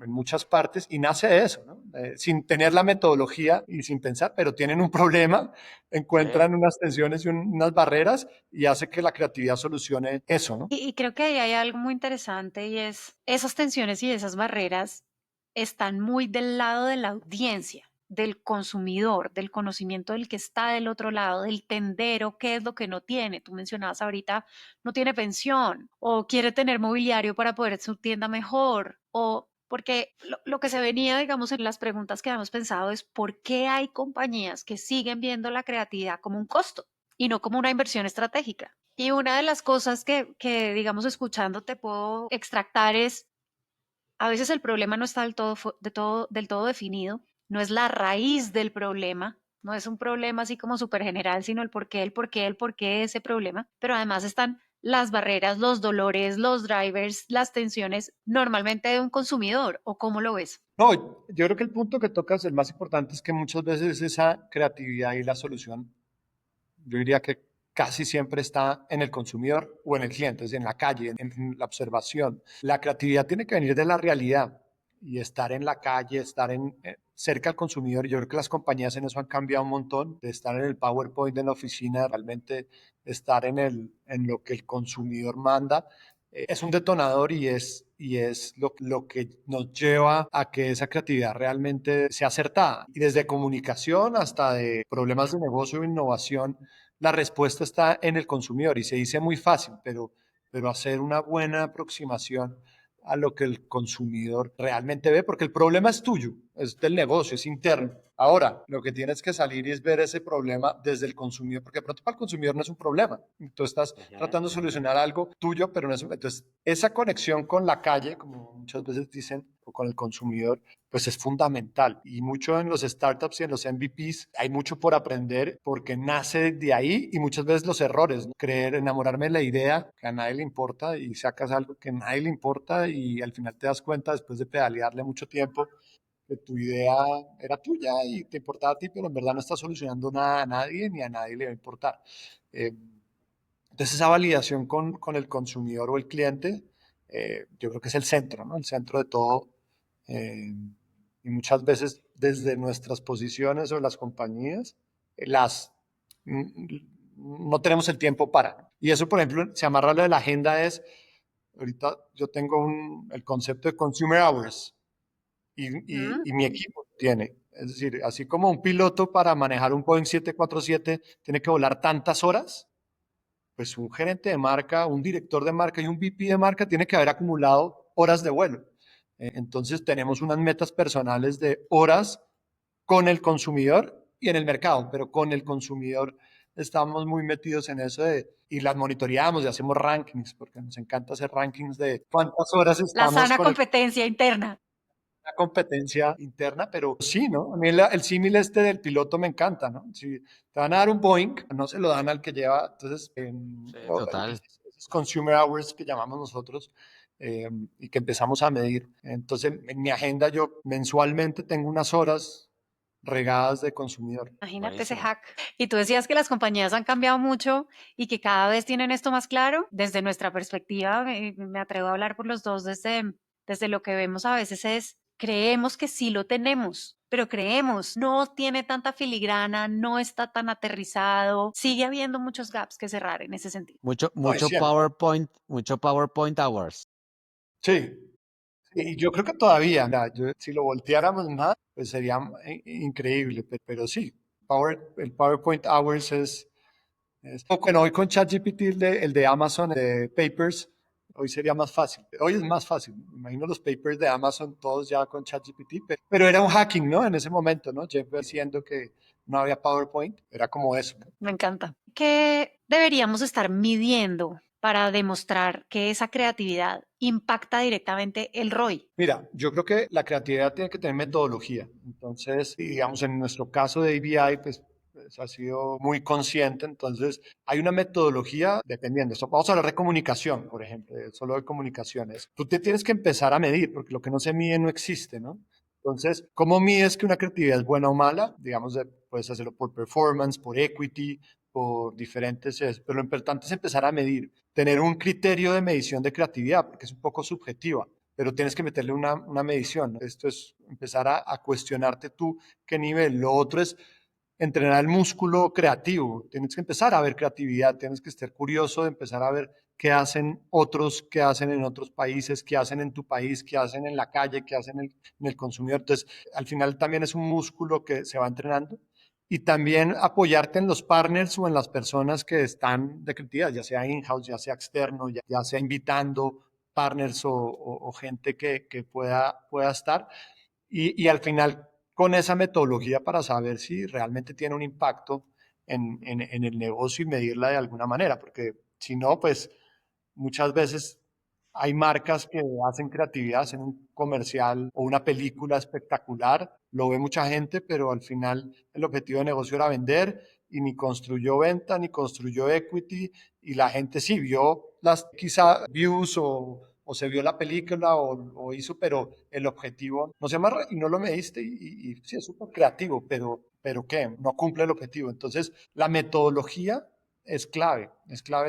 muchas partes y nace de eso, ¿no? Sin tener la metodología y sin pensar, pero tienen un problema, encuentran unas tensiones y unas barreras y hace que la creatividad solucione eso, ¿no? Y creo que ahí hay algo muy interesante y es esas tensiones y esas barreras están muy del lado de la audiencia, del consumidor, del conocimiento del que está del otro lado, del tendero, qué es lo que no tiene. Tú mencionabas ahorita, no tiene pensión o quiere tener mobiliario para poder su tienda mejor o porque lo que se venía, digamos, en las preguntas que habíamos pensado es por qué hay compañías que siguen viendo la creatividad como un costo y no como una inversión estratégica. Y una de las cosas digamos, escuchando te puedo extractar es a veces el problema no está del todo definido, no es la raíz del problema, no es un problema así como súper general, sino el por qué de ese problema, pero además están las barreras, los dolores, los drivers, las tensiones normalmente de un consumidor, ¿o cómo lo ves? No, yo creo que el punto que tocas, el más importante, es que muchas veces esa creatividad y la solución, yo diría que casi siempre está en el consumidor o en el cliente, es decir, en la calle, en la observación. La creatividad tiene que venir de la realidad y estar en la calle, estar cerca al consumidor. Yo creo que las compañías en eso han cambiado un montón, de estar en el PowerPoint en la oficina, realmente estar en lo que el consumidor manda. Es un detonador y es lo que nos lleva a que esa creatividad realmente sea acertada. Y desde comunicación hasta de problemas de negocio e innovación, la respuesta está en el consumidor y se dice muy fácil, pero hacer una buena aproximación a lo que el consumidor realmente ve, porque el problema es tuyo, es del negocio, es interno. Ahora, lo que tienes que salir es ver ese problema desde el consumidor, porque de pronto para el consumidor no es un problema. Tú estás tratando de solucionar algo tuyo, pero no es. Entonces, esa conexión con la calle, como muchas veces dicen, o con el consumidor, pues es fundamental. Y mucho en los startups y en los MVPs hay mucho por aprender porque nace de ahí y muchas veces los errores, ¿no? Creer, enamorarme de la idea que a nadie le importa y sacas algo que a nadie le importa y al final te das cuenta después de pedalearle mucho tiempo que tu idea era tuya y te importaba a ti, pero en verdad no está solucionando nada a nadie ni a nadie le va a importar. Eh, entonces esa validación con el consumidor o el cliente, yo creo que es el centro, ¿no? El centro de todo. eh, y muchas veces desde nuestras posiciones o las compañías, las no tenemos el tiempo para. Y eso, por ejemplo, se amarra a lo de la agenda es, ahorita yo tengo el concepto de consumer hours y mi equipo tiene. Es decir, así como un piloto para manejar un Boeing 747 tiene que volar tantas horas, pues un gerente de marca, un director de marca y un VP de marca tiene que haber acumulado horas de vuelo. Entonces tenemos unas metas personales de horas con el consumidor y en el mercado, pero con el consumidor estamos muy metidos en eso y las monitoreamos y hacemos rankings, porque nos encanta hacer rankings de cuántas horas La estamos sana con competencia interna. la competencia interna, pero sí, ¿no? A mí el símil este del piloto me encanta, ¿no? Si te van a dar un Boeing, no se lo dan al que lleva, entonces, Sí, total. esos consumer hours que llamamos nosotros, y que empezamos a medir. Entonces, en mi agenda yo mensualmente tengo unas horas regadas de consumidor. Imagínate ese Buenísimo. hack. Y tú decías que las compañías han cambiado mucho y que cada vez tienen esto más claro. Desde nuestra perspectiva, me atrevo a hablar por los dos, desde lo que vemos a veces es, creemos que sí lo tenemos, pero creemos, no tiene tanta filigrana, no está tan aterrizado, sigue habiendo muchos gaps que cerrar en ese sentido. Mucho, No, es cierto. mucho PowerPoint hours. Sí, y yo creo que todavía, si lo volteáramos más, pues sería increíble, pero sí, el PowerPoint Hours bueno, hoy con ChatGPT, el de Amazon, de Papers, hoy sería más fácil. Hoy es más fácil. Me imagino los papers de Amazon todos ya con ChatGPT, pero era un hacking, ¿no? En ese momento, ¿no? Jeff diciendo que no había PowerPoint, era como eso. Me encanta. ¿Qué deberíamos estar midiendo para demostrar que esa creatividad impacta directamente el ROI? Mira, yo creo que la creatividad tiene que tener metodología. Entonces, digamos, en nuestro caso de ABI, pues ha sido muy consciente. Entonces, hay una metodología dependiendo. Vamos a hablar de comunicación, por ejemplo, solo de comunicaciones. Tú te tienes que empezar a medir, porque lo que no se mide no existe, ¿no? Entonces, ¿cómo mides que una creatividad es buena o mala? Digamos, puedes hacerlo por performance, por equity, por diferentes, pero lo importante es empezar a medir, tener un criterio de medición de creatividad, porque es un poco subjetiva, pero tienes que meterle una medición. Esto es empezar a cuestionarte tú qué nivel. Lo otro es entrenar el músculo creativo. Tienes que empezar a ver creatividad, tienes que estar curioso de empezar a ver qué hacen otros, qué hacen en otros países, qué hacen en tu país, qué hacen en la calle, qué hacen en el consumidor. Entonces, al final también es un músculo que se va entrenando. Y también apoyarte en los partners o en las personas que están de creatividad, ya sea in-house, ya sea externo, ya sea invitando partners o gente que pueda estar. Y al final, con esa metodología para saber si realmente tiene un impacto en el negocio y medirla de alguna manera, porque si no, pues muchas veces hay marcas que hacen creatividad, hacen un comercial o una película espectacular, lo ve mucha gente, pero al final el objetivo de negocio era vender y ni construyó venta, ni construyó equity, y la gente sí vio las quizá views o se vio la película o hizo, pero el objetivo no se amarra y no lo mediste y sí es súper creativo, pero ¿qué? No cumple el objetivo. Entonces, la metodología es clave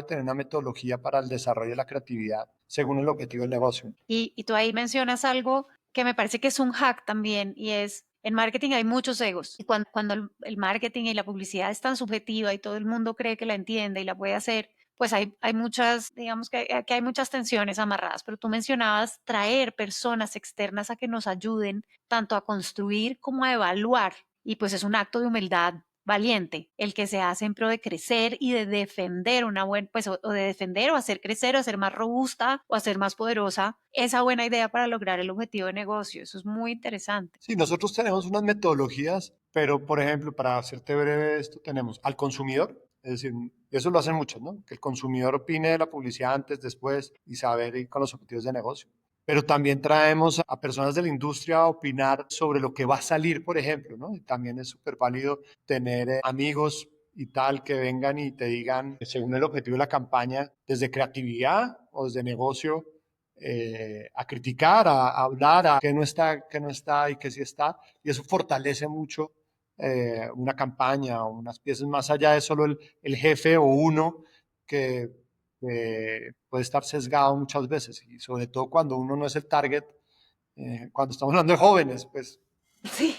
tener una metodología para el desarrollo de la creatividad según el objetivo del negocio. Y tú ahí mencionas algo que me parece que es un hack también y es, en marketing hay muchos egos. Y cuando el marketing y la publicidad es tan subjetiva y todo el mundo cree que la entiende y la puede hacer, pues hay muchas, digamos que hay muchas tensiones amarradas. Pero tú mencionabas traer personas externas a que nos ayuden tanto a construir como a evaluar. Y pues es un acto de humildad valiente, el que se hace en pro de crecer y de defender una buena, pues o de defender o hacer crecer o hacer más robusta o hacer más poderosa esa buena idea para lograr el objetivo de negocio. Eso es muy interesante. Sí, nosotros tenemos unas metodologías, pero por ejemplo, para hacerte breve esto, tenemos al consumidor, es decir, eso lo hacen muchos, ¿no? Que el consumidor opine de la publicidad antes, después y saber ir con los objetivos de negocio. Pero también traemos a personas de la industria a opinar sobre lo que va a salir, por ejemplo, ¿no? Y también es súper válido tener amigos y tal que vengan y te digan, según el objetivo de la campaña, desde creatividad o desde negocio, a criticar, a hablar, a qué no está y qué sí está. Y eso fortalece mucho una campaña o unas piezas más allá de solo el jefe o uno que puede estar sesgado muchas veces. Y sobre todo cuando uno no es el target, cuando estamos hablando de jóvenes, pues Sí.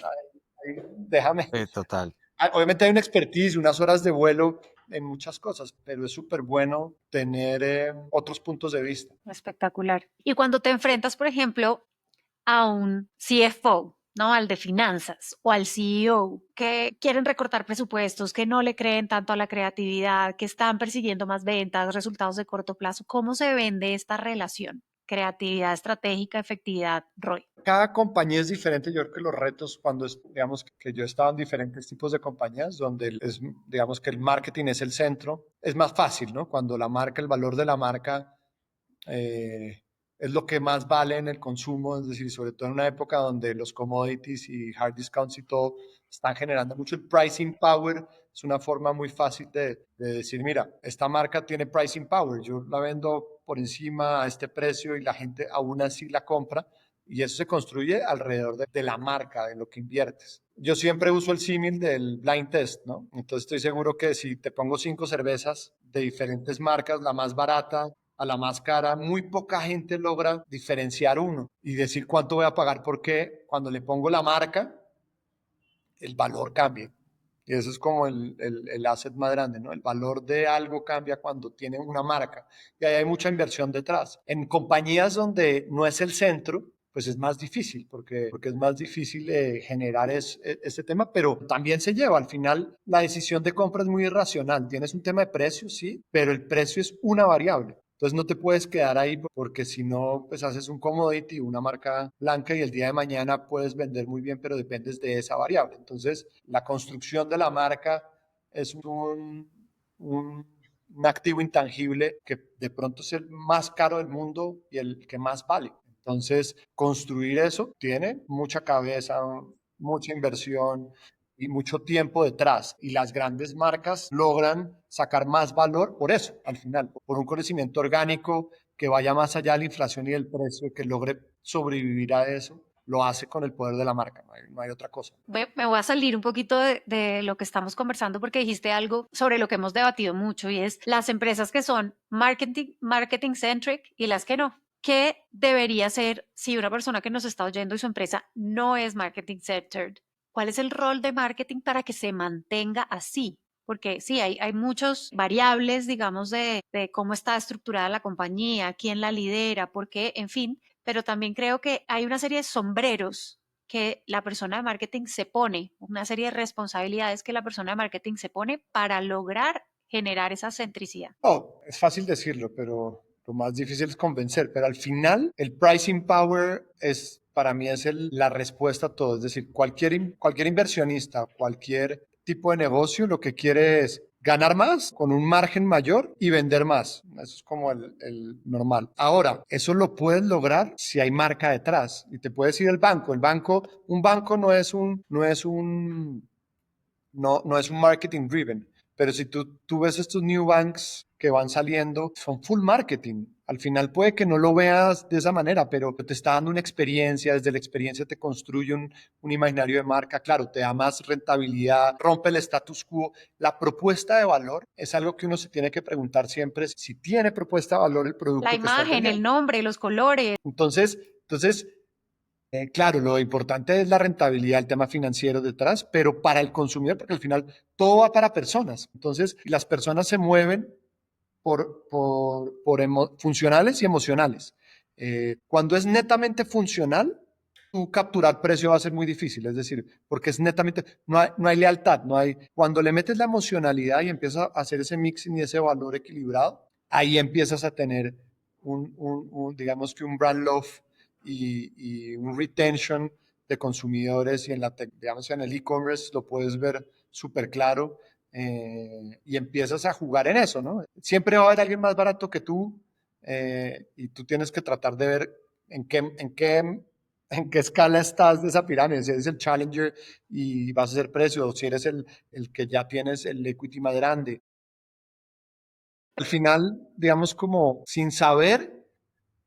déjame. Total. Obviamente hay una expertise, unas horas de vuelo en muchas cosas, pero es súper bueno tener otros puntos de vista. Espectacular. Y cuando te enfrentas, por ejemplo, a un CFO, ¿no? Al de finanzas o al CEO, que quieren recortar presupuestos, que no le creen tanto a la creatividad, que están persiguiendo más ventas, resultados de corto plazo, ¿cómo se vende esta relación? creatividad estratégica, efectividad, ROI. Cada compañía es diferente. Yo creo que los retos cuando digamos que yo he estado en diferentes tipos de compañías donde digamos que el marketing es el centro, es más fácil, ¿no? Cuando la marca, el valor de la marca eh, es lo que más vale en el consumo, es decir, sobre todo en una época donde los commodities y hard discounts y todo están generando mucho el pricing power. Es una forma muy fácil de decir, mira, esta marca tiene pricing power, yo la vendo por encima a este precio y la gente aún así la compra. Y eso se construye alrededor de la marca, de lo que inviertes. Yo siempre uso el símil del blind test, ¿no? Entonces estoy seguro que si te pongo 5 cervezas de diferentes marcas, la más barata a la más cara, muy poca gente logra diferenciar uno y decir cuánto voy a pagar porque cuando le pongo la marca, el valor cambia. Y eso es como el asset más grande, ¿no? El valor de algo cambia cuando tiene una marca. Y ahí hay mucha inversión detrás. En compañías donde no es el centro, pues es más difícil, porque es más difícil generar ese tema, pero también se lleva. Al final, la decisión de compra es muy irracional. Tienes un tema de precio, sí, pero el precio es una variable. Entonces no te puedes quedar ahí porque si no, pues haces un commodity, una marca blanca y el día de mañana puedes vender muy bien, pero dependes de esa variable. Entonces la construcción de la marca es un activo intangible que de pronto es el más caro del mundo y el que más vale. Entonces construir eso tiene mucha cabeza, mucha inversión y mucho tiempo detrás. Y las grandes marcas logran sacar más valor por eso, al final, por un crecimiento orgánico que vaya más allá de la inflación y del precio, que logre sobrevivir a eso, lo hace con el poder de la marca, no hay otra cosa. Me voy a salir un poquito de lo que estamos conversando porque dijiste algo sobre lo que hemos debatido mucho y es las empresas que son marketing centric y las que no. ¿Qué debería ser si una persona que nos está oyendo y su empresa no es marketing centered? ¿Cuál es el rol de marketing para que se mantenga así? Porque sí, hay muchas variables, digamos, de cómo está estructurada la compañía, quién la lidera, por qué, en fin, pero también creo que hay una serie de sombreros que la persona de marketing se pone, una serie de responsabilidades que la persona de marketing se pone para lograr generar esa centricidad. Oh, es fácil decirlo, pero lo más difícil es convencer. Pero al final, el pricing power para mí es la respuesta a todo. Es decir, cualquier inversionista, cualquier tipo de negocio, lo que quiere es ganar más con un margen mayor y vender más. Eso es como el normal. Ahora, eso lo puedes lograr si hay marca detrás. Y te puedes ir al banco. Un banco no es un marketing driven, pero si tú ves estos new banks que van saliendo, son full marketing. Al final puede que no lo veas de esa manera, pero te está dando una experiencia, desde la experiencia te construye un imaginario de marca, claro, te da más rentabilidad, rompe el status quo. La propuesta de valor es algo que uno se tiene que preguntar siempre, si tiene propuesta de valor el producto La que estás imagen, el vendiendo. nombre, los colores. Entonces, claro, lo importante es la rentabilidad, el tema financiero detrás, pero para el consumidor, porque al final todo va para personas. Entonces, las personas se mueven por funcionales y emocionales. Cuando es netamente funcional, tú capturar precio va a ser muy difícil, es decir, porque es netamente, no hay lealtad, cuando le metes la emocionalidad y empiezas a hacer ese mixing y ese valor equilibrado, ahí empiezas a tener digamos que un brand love y un retention de consumidores y digamos en el e-commerce lo puedes ver súper claro y empiezas a jugar en eso, ¿no? Siempre va a haber alguien más barato que tú y tú tienes que tratar de ver en qué escala estás de esa pirámide, si eres el challenger y vas a hacer precio, o si eres el que ya tienes el equity más grande. Al final, digamos como sin saber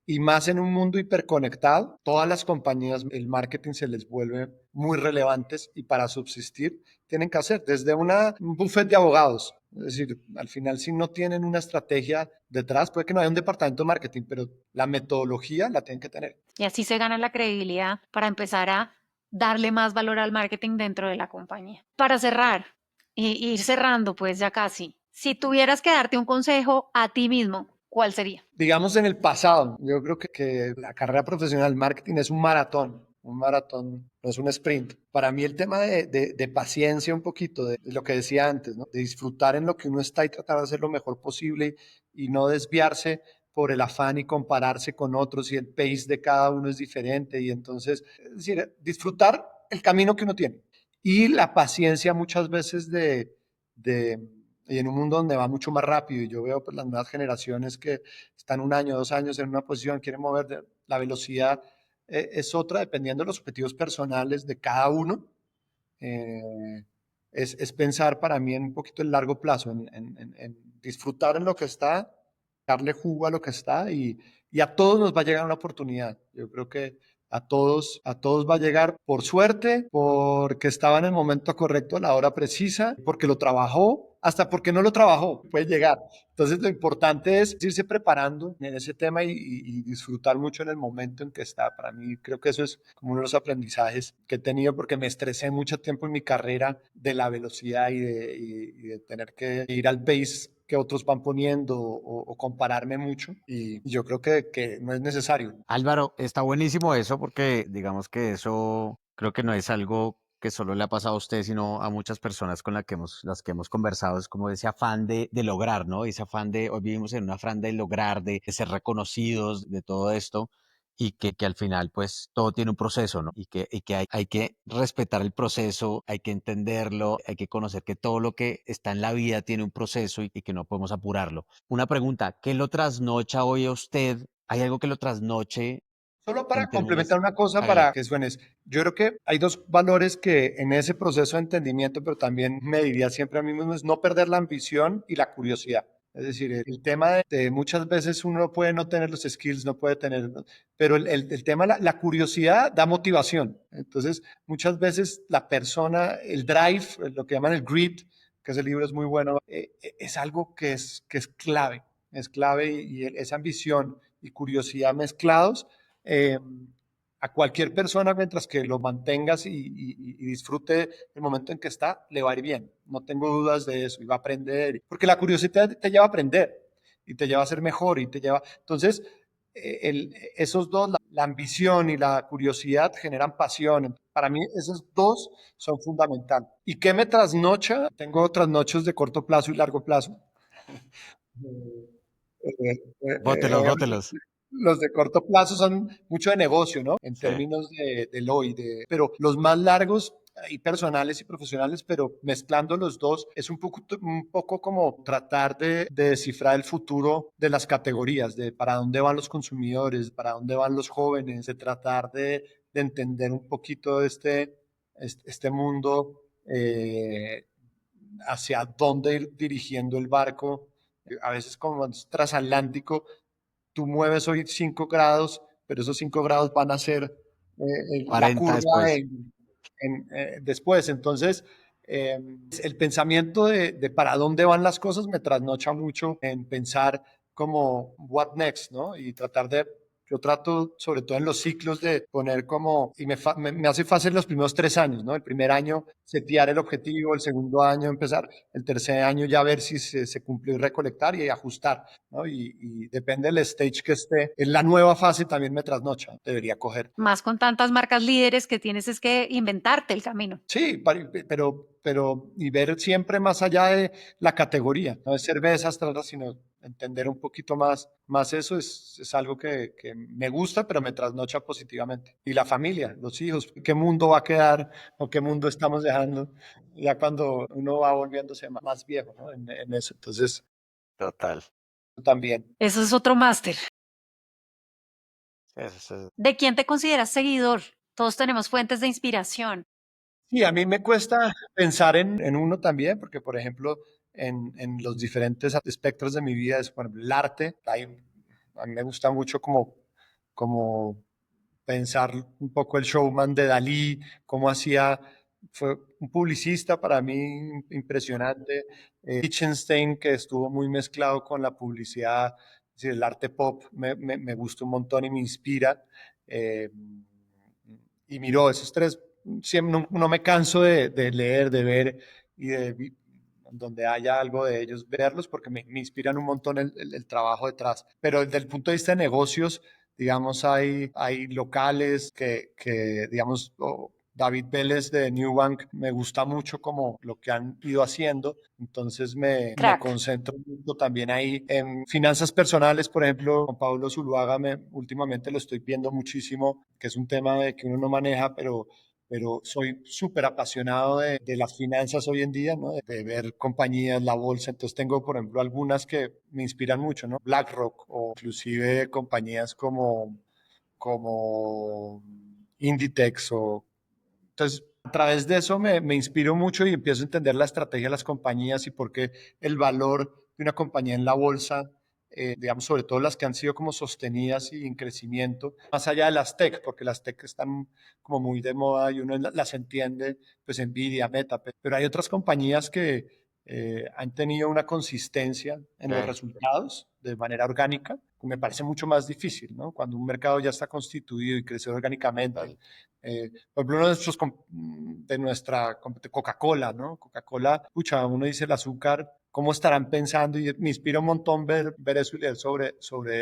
y más en un mundo hiperconectado, todas las compañías, el marketing se les vuelve muy relevantes y para subsistir tienen que hacer desde un buffet de abogados. Es decir, al final si no tienen una estrategia detrás, puede que no haya un departamento de marketing, pero la metodología la tienen que tener. Y así se gana la credibilidad para empezar a darle más valor al marketing dentro de la compañía. Para cerrar, y ir cerrando pues ya casi, si tuvieras que darte un consejo a ti mismo, ¿cuál sería? Digamos en el pasado, yo creo que la carrera profesional marketing es un maratón, no es un sprint. Para mí el tema de paciencia un poquito, de lo que decía antes, ¿no? De disfrutar en lo que uno está y tratar de hacer lo mejor posible y no desviarse por el afán y compararse con otros y el pace de cada uno es diferente y entonces, es decir, disfrutar el camino que uno tiene y la paciencia muchas veces de y en un mundo donde va mucho más rápido y yo veo pues las nuevas generaciones que están 1 año, 2 años en una posición, quieren mover, la velocidad es otra dependiendo de los objetivos personales de cada uno. Eh, es pensar para mí en un poquito el largo plazo, en disfrutar en lo que está, darle jugo a lo que está y a todos nos va a llegar una oportunidad. Yo creo que a todos va a llegar por suerte, porque estaba en el momento correcto, a la hora precisa, porque lo trabajó, hasta porque no lo trabajó, puede llegar. Entonces lo importante es irse preparando en ese tema y disfrutar mucho en el momento en que está. Para mí creo que eso es como uno de los aprendizajes que he tenido porque me estresé mucho tiempo en mi carrera de la velocidad y de tener que ir al pace que otros van poniendo o compararme mucho y yo creo que no es necesario. Álvaro, está buenísimo eso porque digamos que eso creo que no es algo que solo le ha pasado a usted, sino a muchas personas con las que hemos conversado. Es como ese afán de lograr, ¿no? Ese afán hoy vivimos en un afán de lograr, de ser reconocidos, de todo esto, y que al final, pues, todo tiene un proceso, ¿no? Y que hay que respetar el proceso, hay que entenderlo, hay que conocer que todo lo que está en la vida tiene un proceso y que no podemos apurarlo. Una pregunta, ¿qué lo trasnocha hoy a usted? ¿Hay algo que lo trasnoche Solo en para términos? complementar una cosa, Hágale. para que suenes, yo creo que hay dos valores que en ese proceso de entendimiento, pero también me diría siempre a mí mismo, es no perder la ambición y la curiosidad. Es decir, el tema de muchas veces uno puede no tener los skills, no puede tener, ¿no? Pero el tema, la curiosidad da motivación. Entonces, muchas veces la persona, el drive, lo que llaman el grit, que ese libro es muy bueno, es algo es clave y esa ambición y curiosidad mezclados eh, a cualquier persona mientras que lo mantengas y disfrute el momento en que está, le va a ir bien. No tengo dudas de eso y va a aprender. Porque la curiosidad te lleva a aprender y te lleva a ser mejor y te lleva... Entonces, esos dos, la ambición y la curiosidad generan pasión. Para mí esos dos son fundamentales. ¿Y qué me trasnocha? Tengo trasnochos de corto plazo y largo plazo. Bótelos, Obviamente bótelos. los de corto plazo son mucho de negocio, ¿no? En Sí. términos del hoy, pero los más largos y personales y profesionales, pero mezclando los dos, es un poco como tratar de descifrar el futuro de las categorías, de para dónde van los consumidores, para dónde van los jóvenes, de tratar de entender un poquito este mundo, hacia dónde ir dirigiendo el barco. A veces como es transatlántico, tú mueves hoy 5 grados, pero esos 5 grados van a ser la 40 curva después. después. Entonces, el pensamiento de para dónde van las cosas me trasnocha mucho en pensar como what next, ¿no? Y yo trato, sobre todo en los ciclos, de poner como, y me hace fácil los primeros 3 años, ¿no? El primer año setear el objetivo, el segundo año empezar, el tercer año ya ver si se cumplió y recolectar y ajustar, ¿no? Y depende del stage que esté. En la nueva fase también me trasnocha, debería coger. Más con tantas marcas líderes que tienes es que inventarte el camino. Sí, pero y ver siempre más allá de la categoría, no es cervezas, sino entender un poquito más eso es algo que me gusta, pero me trasnocha positivamente. Y la familia, los hijos, ¿qué mundo va a quedar o qué mundo estamos dejando ya cuando uno va volviéndose más viejo, ¿no? En eso. Entonces, Total. también. Eso es otro máster. Eso. ¿De quién te consideras seguidor? Todos tenemos fuentes de inspiración. Sí, a mí me cuesta pensar en uno también, porque por ejemplo, en los diferentes espectros de mi vida, es por ejemplo, el arte, a mí me gusta mucho como pensar un poco el showman de Dalí, cómo hacía, fue un publicista para mí impresionante, Lichtenstein, que estuvo muy mezclado con la publicidad, es decir, el arte pop me gusta un montón y me inspira. eh, y miro esos tres, siempre no me canso de leer, de ver y donde haya algo de ellos, verlos porque me inspiran un montón el trabajo detrás. Pero desde el punto de vista de negocios, digamos, hay locales que digamos, David Vélez de Newbank, me gusta mucho como lo que han ido haciendo, entonces me Crack. concentro mucho también ahí en finanzas personales, por ejemplo, con Pablo Zuluaga últimamente lo estoy viendo muchísimo, que es un tema que uno no maneja, pero soy súper apasionado de las finanzas hoy en día, ¿no? De ver compañías, la bolsa. Entonces tengo, por ejemplo, algunas que me inspiran mucho, ¿no? BlackRock o inclusive compañías como Inditex entonces, a través de eso me inspiro mucho y empiezo a entender la estrategia de las compañías y por qué el valor de una compañía en la bolsa, digamos, sobre todo las que han sido como sostenidas y en crecimiento, más allá de las tech, porque las tech están como muy de moda y uno las entiende, pues Nvidia, Meta, pero hay otras compañías que han tenido una consistencia en los Ok. resultados de manera orgánica, que me parece mucho más difícil, ¿no? Cuando un mercado ya está constituido y crece orgánicamente. Total. Por ejemplo, uno de nuestra Coca-Cola, ¿no? Coca-Cola, pucha, uno dice el azúcar, ¿cómo estarán pensando? Y me inspira un montón ver eso y leer sobre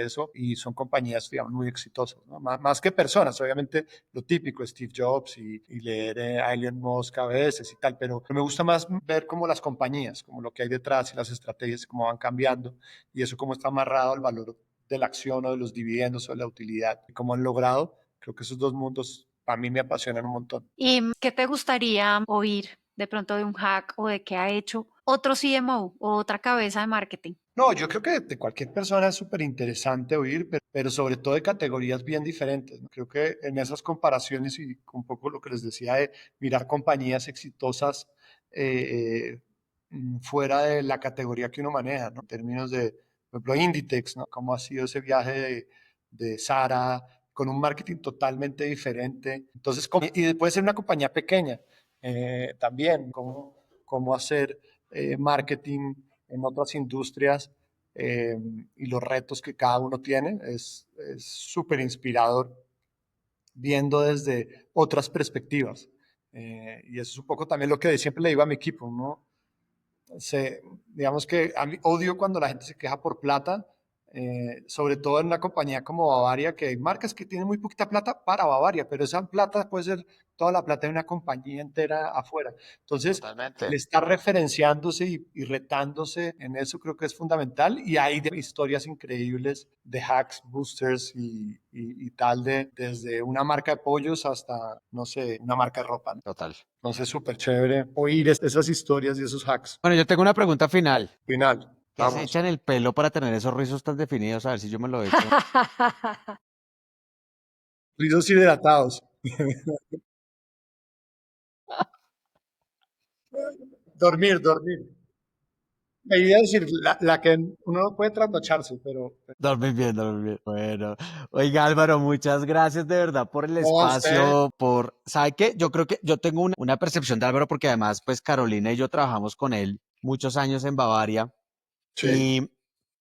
eso. Y son compañías, digamos, muy exitosas, ¿no? Más que personas, obviamente, lo típico, Steve Jobs y leer a Elon Musk a veces y tal, pero me gusta más ver como las compañías, como lo que hay detrás y las estrategias, cómo van cambiando y eso cómo está amarrado al valor de la acción o de los dividendos o de la utilidad y cómo han logrado. Creo que esos dos mundos a mí me apasionan un montón. ¿Y qué te gustaría oír de pronto de un hack o de qué ha hecho otro CMO o otra cabeza de marketing? No, yo creo que de cualquier persona es súper interesante oír, pero sobre todo de categorías bien diferentes, ¿no? Creo que en esas comparaciones y un poco lo que les decía de mirar compañías exitosas fuera de la categoría que uno maneja, ¿no? En términos de, por ejemplo, Inditex, ¿no? Cómo ha sido ese viaje de Sara con un marketing totalmente diferente. Entonces, y puede ser una compañía pequeña también, cómo hacer marketing en otras industrias eh, y los retos que cada uno tiene. Es súper inspirador viendo desde otras perspectivas. Y eso es un poco también lo que siempre le digo a mi equipo, ¿no? Digamos que a mí odio cuando la gente se queja por plata, sobre todo en una compañía como Bavaria, que hay marcas que tienen muy poquita plata para Bavaria, pero esa plata puede ser toda la plata de una compañía entera afuera. Entonces, el Totalmente. estar referenciándose y retándose en eso creo que es fundamental y hay historias increíbles de hacks, boosters y tal, desde una marca de pollos hasta, no sé, una marca de ropa, ¿no? Total. Entonces, súper chévere oír esas historias y esos hacks. Bueno, yo tengo una pregunta final. Final, ¿Qué se vamos. echan el pelo para tener esos rizos tan definidos? A ver si yo me lo echo. Rizos hidratados. Dormir. Me iba a decir la que uno no puede trasnocharse, pero Dormir bien, dormir bien. Bueno, oiga Álvaro, muchas gracias de verdad por el no a usted. espacio, ¿sabe qué? Yo creo que yo tengo una percepción de Álvaro porque además, pues Carolina y yo trabajamos con él muchos años en Bavaria Sí. y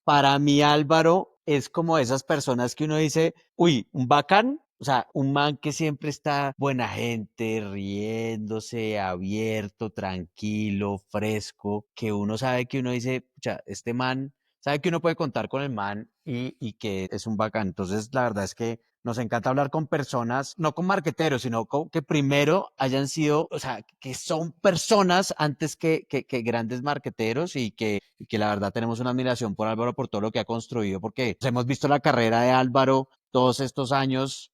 para mí Álvaro es como esas personas que uno dice, uy, un bacán, o sea, un man que siempre está buena gente, riéndose, abierto, tranquilo, fresco, que uno sabe que uno dice, pucha, este man, sabe que uno puede contar con el man y que es un bacán. Entonces, la verdad es que nos encanta hablar con personas, no con marqueteros, sino que primero hayan sido, o sea, que son personas antes que grandes marqueteros y que la verdad tenemos una admiración por Álvaro por todo lo que ha construido, porque pues, hemos visto la carrera de Álvaro todos estos años,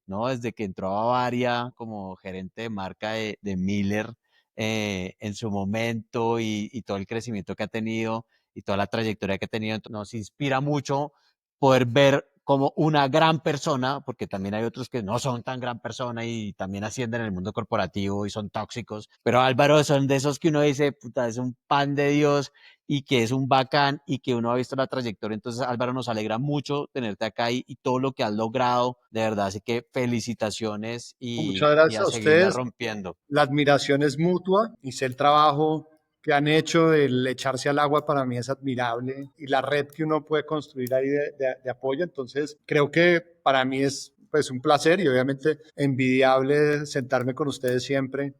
¿no? Desde que entró a Bavaria como gerente de marca de Miller en su momento y todo el crecimiento que ha tenido y toda la trayectoria que ha tenido. Entonces, nos inspira mucho poder ver como una gran persona, porque también hay otros que no son tan gran persona y también ascienden en el mundo corporativo y son tóxicos, pero Álvaro son de esos que uno dice, puta, es un pan de Dios y que es un bacán y que uno ha visto la trayectoria. Entonces, Álvaro, nos alegra mucho tenerte acá y todo lo que has logrado, de verdad. Así que felicitaciones Muchas y gracias a a seguirla ustedes. rompiendo. La admiración es mutua y sé el trabajo que han hecho, el echarse al agua para mí es admirable y la red que uno puede construir ahí de apoyo. Entonces, creo que para mí es pues un placer y obviamente envidiable sentarme con ustedes siempre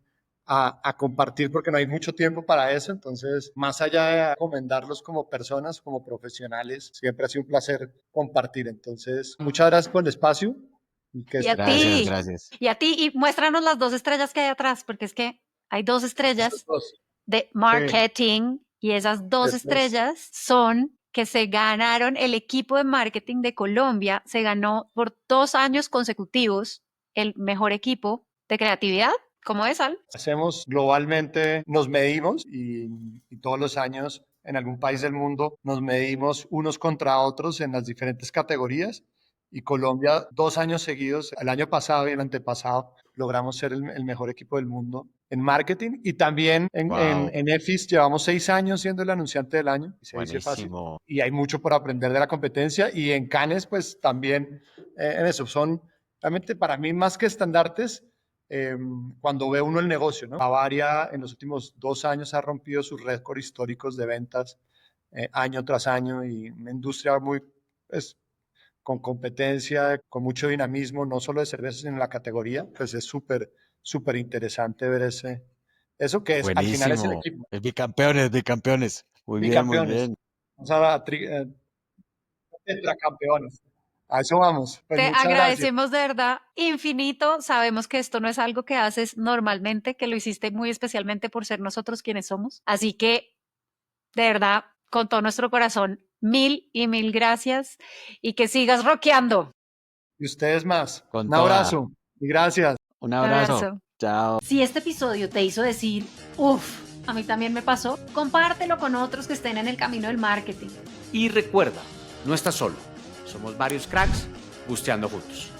a compartir porque no hay mucho tiempo para eso. Entonces, más allá de recomendarlos como personas, como profesionales, siempre ha sido un placer compartir. Entonces, muchas gracias por el espacio Y que Y a Gracias, ti. gracias. Y a ti, y muéstranos las 2 estrellas que hay atrás, porque es que hay 2 esos estrellas dos, de marketing y esas 2 eso es. estrellas son que se ganaron el equipo de marketing de Colombia, se ganó por 2 años consecutivos el mejor equipo de creatividad. ¿Cómo es, Al? Hacemos globalmente, nos medimos y todos los años en algún país del mundo nos medimos unos contra otros en las diferentes categorías. Y Colombia, 2 años seguidos, el año pasado y el antepasado, logramos ser el mejor equipo del mundo en marketing. Y también Wow. en EFIS llevamos 6 años siendo el anunciante del año. Y se dice fácil. Buenísimo. Y hay mucho por aprender de la competencia. Y en Cannes, pues también en eso. Son realmente para mí más que estandartes, cuando ve uno el negocio, ¿no? Bavaria en los últimos 2 años ha rompido sus récords históricos de ventas año tras año y una industria muy, pues, con competencia, con mucho dinamismo, no solo de cervezas, sino en la categoría, pues es súper, súper interesante ver eso que es, al final es el Buenísimo. equipo, Es bicampeones, bicampeones. Muy bien, muy bicampeones, bien. vamos a tetracampeones, a eso vamos, pues Te muchas gracias. agradecemos de verdad infinito. Sabemos que esto no es algo que haces normalmente, que lo hiciste muy especialmente por ser nosotros quienes somos. Así que, de verdad, con todo nuestro corazón, mil y mil gracias y que sigas rockeando. Y ustedes más, Con un toda. abrazo y gracias. Un Un abrazo. abrazo. Chao. Si este episodio te hizo decir, uff, a mí también me pasó, compártelo con otros que estén en el camino del marketing. Y recuerda, no estás solo. Somos varios cracks busteando juntos.